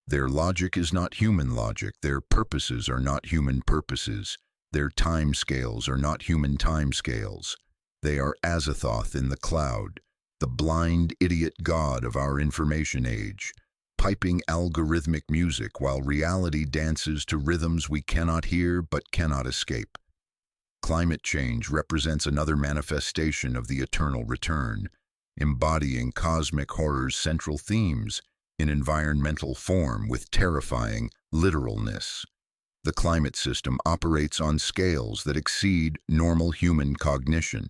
Their logic is not human logic, their purposes are not human purposes, their timescales are not human timescales. They are Azathoth in the cloud, the blind idiot god of our information age, piping algorithmic music while reality dances to rhythms we cannot hear but cannot escape. Climate change represents another manifestation of the eternal return, embodying cosmic horror's central themes in environmental form with terrifying literalness. The climate system operates on scales that exceed normal human cognition,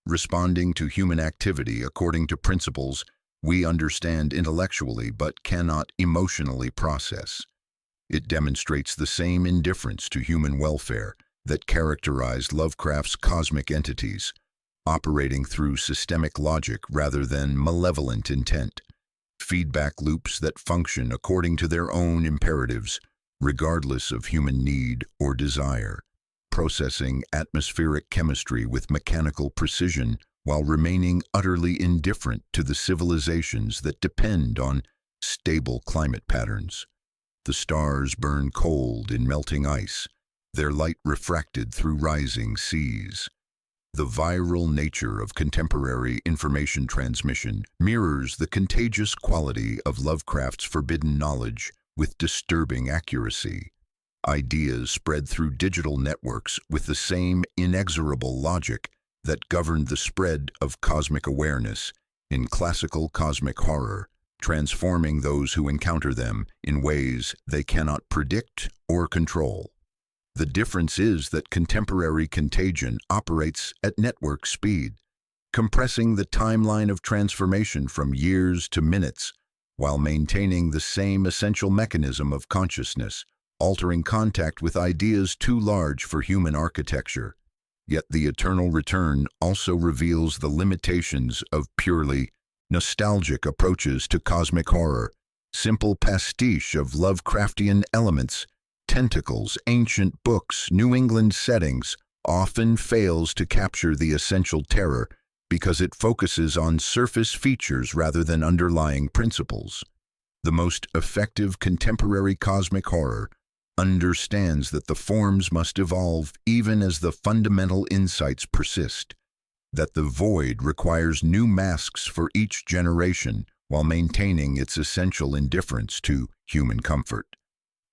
responding to human activity according to principles we understand intellectually but cannot emotionally process. It demonstrates the same indifference to human welfare that characterized Lovecraft's cosmic entities, operating through systemic logic rather than malevolent intent, feedback loops that function according to their own imperatives, regardless of human need or desire, processing atmospheric chemistry with mechanical precision while remaining utterly indifferent to the civilizations that depend on stable climate patterns. The stars burn cold in melting ice, their light refracted through rising seas. The viral nature of contemporary information transmission mirrors the contagious quality of Lovecraft's forbidden knowledge with disturbing accuracy. Ideas spread through digital networks with the same inexorable logic that governed the spread of cosmic awareness in classical cosmic horror, transforming those who encounter them in ways they cannot predict or control. The difference is that contemporary contagion operates at network speed, compressing the timeline of transformation from years to minutes, while maintaining the same essential mechanism of consciousness, altering contact with ideas too large for human architecture. Yet the eternal return also reveals the limitations of purely nostalgic approaches to cosmic horror, simple pastiche of Lovecraftian elements, tentacles, ancient books, New England settings, often fails to capture the essential terror because it focuses on surface features rather than underlying principles. The most effective contemporary cosmic horror understands that the forms must evolve even as the fundamental insights persist, that the void requires new masks for each generation while maintaining its essential indifference to human comfort.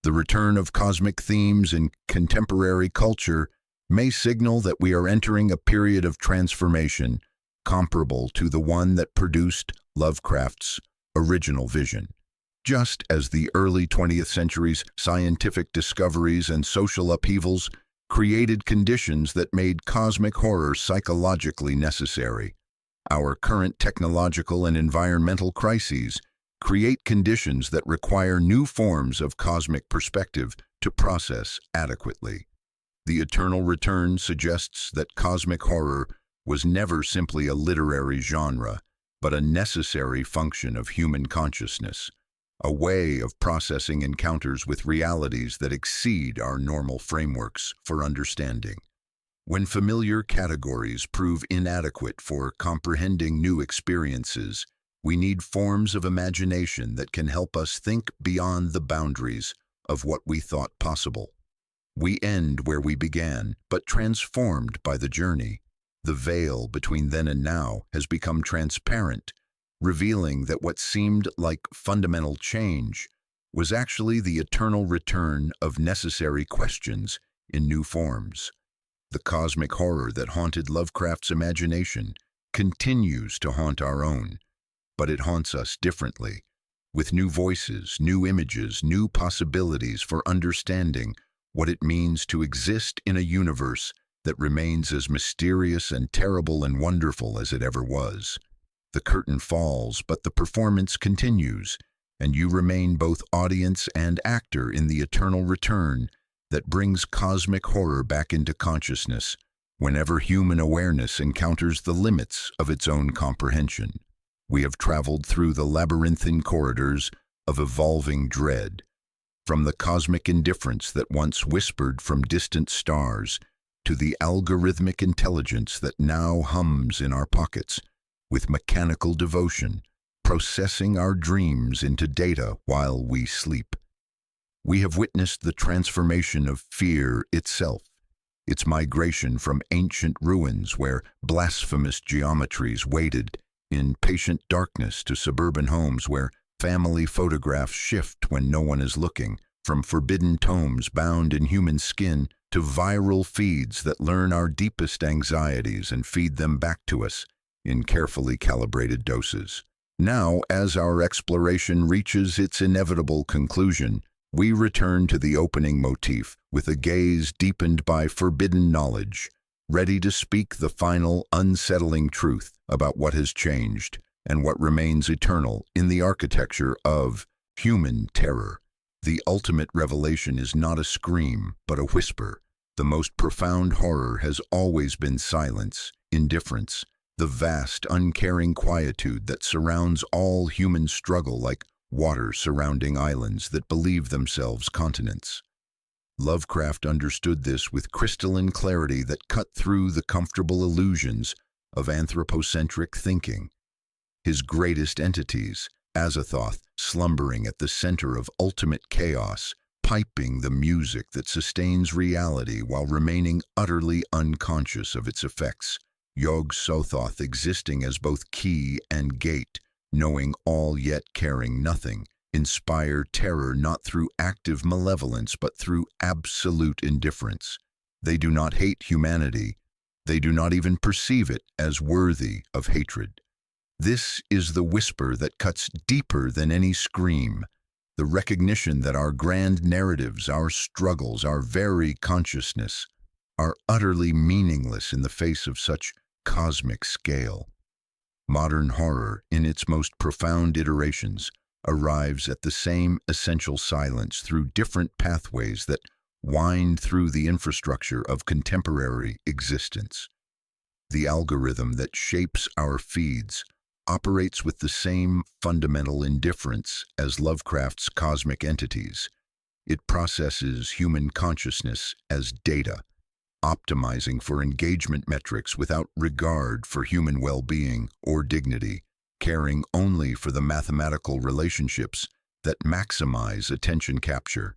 The return of cosmic themes in contemporary culture may signal that we are entering a period of transformation comparable to the one that produced Lovecraft's original vision. Just as the early 20th century's scientific discoveries and social upheavals created conditions that made cosmic horror psychologically necessary, our current technological and environmental crises create conditions that require new forms of cosmic perspective to process adequately. The eternal return suggests that cosmic horror was never simply a literary genre, but a necessary function of human consciousness, a way of processing encounters with realities that exceed our normal frameworks for understanding. When familiar categories prove inadequate for comprehending new experiences, we need forms of imagination that can help us think beyond the boundaries of what we thought possible. We end where we began, but transformed by the journey. The veil between then and now has become transparent, revealing that what seemed like fundamental change was actually the eternal return of necessary questions in new forms. The cosmic horror that haunted Lovecraft's imagination continues to haunt our own, but it haunts us differently, with new voices, new images, new possibilities for understanding what it means to exist in a universe that remains as mysterious and terrible and wonderful as it ever was. The curtain falls, but the performance continues, and you remain both audience and actor in the eternal return that brings cosmic horror back into consciousness whenever human awareness encounters the limits of its own comprehension. We have traveled through the labyrinthine corridors of evolving dread, from the cosmic indifference that once whispered from distant stars to the algorithmic intelligence that now hums in our pockets. with mechanical devotion, processing our dreams into data while we sleep. We have witnessed the transformation of fear itself, its migration from ancient ruins where blasphemous geometries waited in patient darkness to suburban homes where family photographs shift when no one is looking, from forbidden tomes bound in human skin to viral feeds that learn our deepest anxieties and feed them back to us in carefully calibrated doses. Now, as our exploration reaches its inevitable conclusion, we return to the opening motif with a gaze deepened by forbidden knowledge, ready to speak the final, unsettling truth about what has changed and what remains eternal in the architecture of human terror. The ultimate revelation is not a scream, but a whisper. The most profound horror has always been silence, indifference, the vast, uncaring quietude that surrounds all human struggle like water surrounding islands that believe themselves continents. Lovecraft understood this with crystalline clarity that cut through the comfortable illusions of anthropocentric thinking. His greatest entities, Azathoth, slumbering at the center of ultimate chaos, piping the music that sustains reality while remaining utterly unconscious of its effects, Yog-Sothoth existing as both key and gate, knowing all yet caring nothing, inspire terror not through active malevolence but through absolute indifference. They do not hate humanity. They do not even perceive it as worthy of hatred. This is the whisper that cuts deeper than any scream, the recognition that our grand narratives, our struggles, our very consciousness are utterly meaningless in the face of such cosmic scale. Modern horror, in its most profound iterations, arrives at the same essential silence through different pathways that wind through the infrastructure of contemporary existence. The algorithm that shapes our feeds operates with the same fundamental indifference as Lovecraft's cosmic entities. It processes human consciousness as data, optimizing for engagement metrics without regard for human well-being or dignity, caring only for the mathematical relationships that maximize attention capture.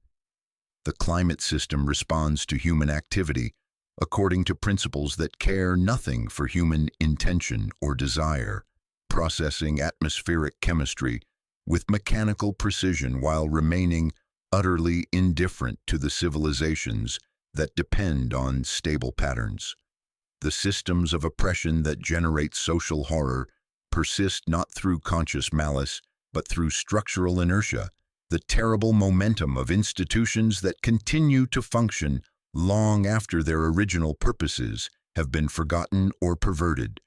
The climate system responds to human activity according to principles that care nothing for human intention or desire, processing atmospheric chemistry with mechanical precision while remaining utterly indifferent to the civilizations that depend on stable patterns. The systems of oppression that generate social horror persist not through conscious malice, but through structural inertia, the terrible momentum of institutions that continue to function long after their original purposes have been forgotten or perverted,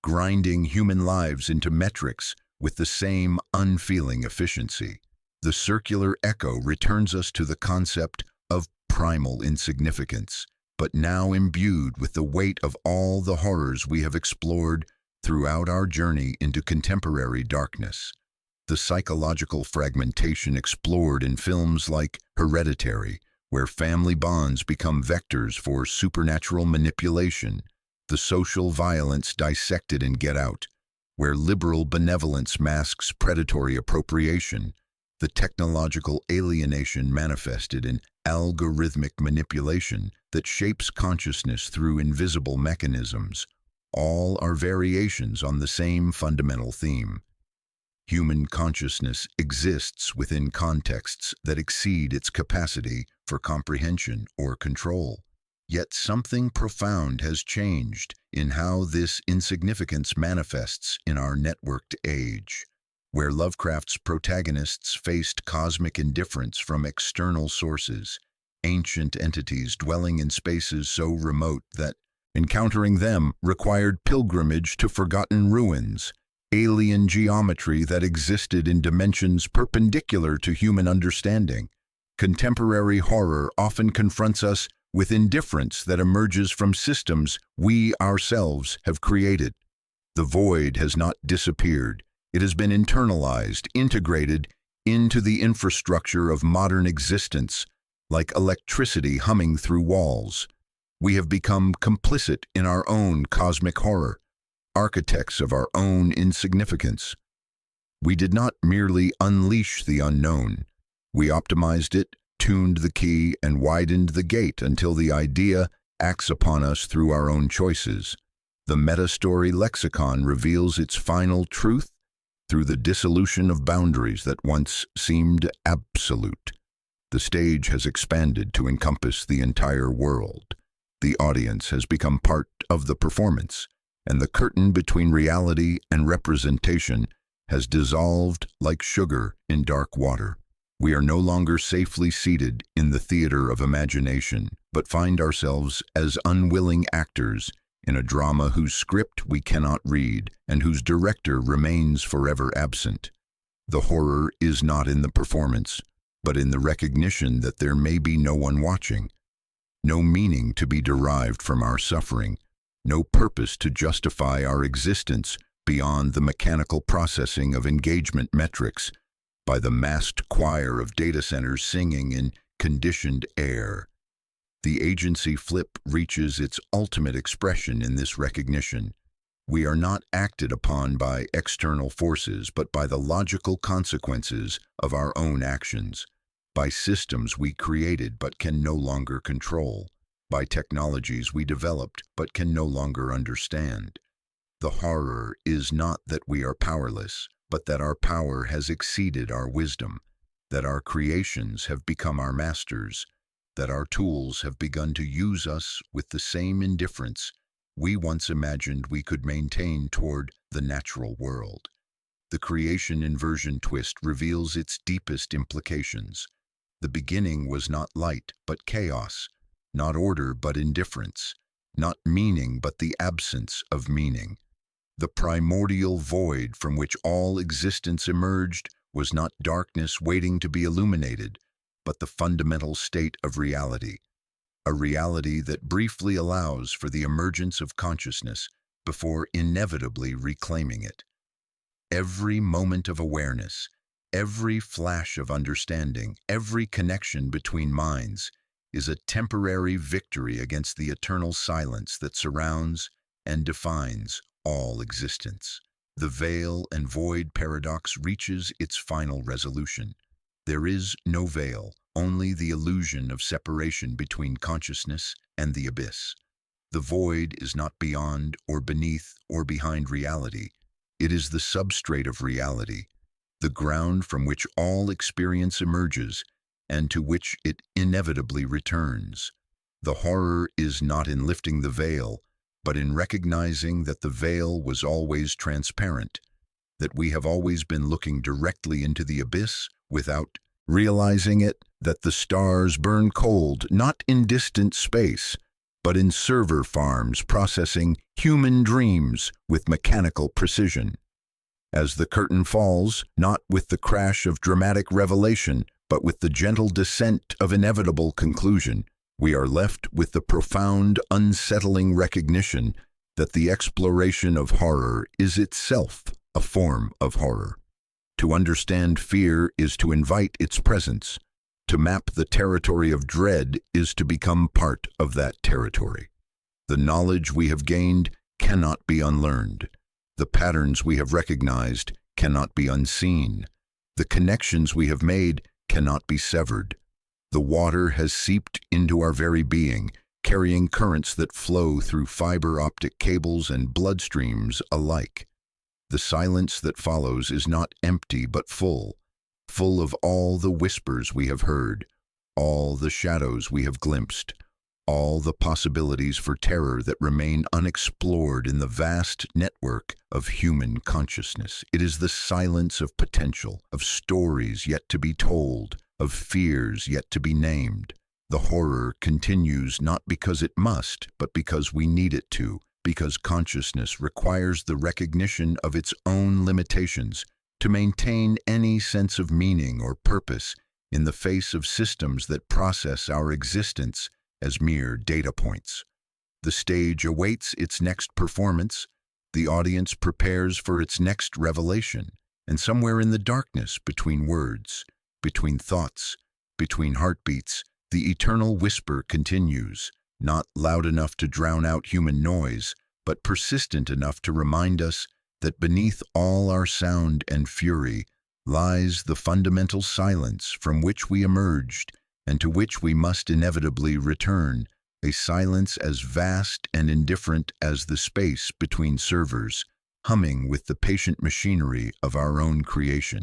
grinding human lives into metrics with the same unfeeling efficiency. The circular echo returns us to the concept of primal insignificance, but now imbued with the weight of all the horrors we have explored throughout our journey into contemporary darkness. The psychological fragmentation explored in films like Hereditary, where family bonds become vectors for supernatural manipulation, the social violence dissected in Get Out, where liberal benevolence masks predatory appropriation, the technological alienation manifested in algorithmic manipulation that shapes consciousness through invisible mechanisms. All are variations on the same fundamental theme. Human consciousness exists within contexts that exceed its capacity for comprehension or control. Yet something profound has changed in how this insignificance manifests in our networked age, where Lovecraft's protagonists faced cosmic indifference from external sources, ancient entities dwelling in spaces so remote that encountering them required pilgrimage to forgotten ruins, alien geometry that existed in dimensions perpendicular to human understanding. Contemporary horror often confronts us with indifference that emerges from systems we ourselves have created. The void has not disappeared. It has been internalized, integrated into the infrastructure of modern existence, like electricity humming through walls. We have become complicit in our own cosmic horror, architects of our own insignificance. We did not merely unleash the unknown. We optimized it, tuned the key, and widened the gate until the idea acts upon us through our own choices. The meta-story lexicon reveals its final truth through the dissolution of boundaries that once seemed absolute. The stage has expanded to encompass the entire world. The audience has become part of the performance, and the curtain between reality and representation has dissolved like sugar in dark water. We are no longer safely seated in the theater of imagination, but find ourselves as unwilling actors in a drama whose script we cannot read and whose director remains forever absent. The horror is not in the performance, but in the recognition that there may be no one watching, no meaning to be derived from our suffering, no purpose to justify our existence beyond the mechanical processing of engagement metrics by the massed choir of data centers singing in conditioned air. The agency flip reaches its ultimate expression in this recognition. We are not acted upon by external forces, but by the logical consequences of our own actions, by systems we created but can no longer control, by technologies we developed but can no longer understand. The horror is not that we are powerless, but that our power has exceeded our wisdom, that our creations have become our masters, that our tools have begun to use us with the same indifference we once imagined we could maintain toward the natural world. The creation inversion twist reveals its deepest implications. The beginning was not light but chaos, not order but indifference, not meaning but the absence of meaning. The primordial void from which all existence emerged was not darkness waiting to be illuminated, but the fundamental state of reality, a reality that briefly allows for the emergence of consciousness before inevitably reclaiming it. Every moment of awareness, every flash of understanding, every connection between minds is a temporary victory against the eternal silence that surrounds and defines all existence. The veil and void paradox reaches its final resolution. There is no veil, only the illusion of separation between consciousness and the abyss. The void is not beyond or beneath or behind reality. It is the substrate of reality, the ground from which all experience emerges and to which it inevitably returns. The horror is not in lifting the veil, but in recognizing that the veil was always transparent, that we have always been looking directly into the abyss without realizing it, that the stars burn cold, not in distant space, but in server farms processing human dreams with mechanical precision. As the curtain falls, not with the crash of dramatic revelation, but with the gentle descent of inevitable conclusion, we are left with the profound, unsettling recognition that the exploration of horror is itself a form of horror. To understand fear is to invite its presence. To map the territory of dread is to become part of that territory. The knowledge we have gained cannot be unlearned. The patterns we have recognized cannot be unseen. The connections we have made cannot be severed. The water has seeped into our very being, carrying currents that flow through fiber optic cables and bloodstreams alike. The silence that follows is not empty but full of all the whispers we have heard, all the shadows we have glimpsed, all the possibilities for terror that remain unexplored in the vast network of human consciousness. It is the silence of potential, of stories yet to be told, of fears yet to be named. The horror continues not because it must, but because we need it to, because consciousness requires the recognition of its own limitations to maintain any sense of meaning or purpose in the face of systems that process our existence as mere data points. The stage awaits its next performance, the audience prepares for its next revelation, and somewhere in the darkness between words, between thoughts, between heartbeats, the eternal whisper continues, not loud enough to drown out human noise, but persistent enough to remind us that beneath all our sound and fury lies the fundamental silence from which we emerged and to which we must inevitably return, a silence as vast and indifferent as the space between servers, humming with the patient machinery of our own creation.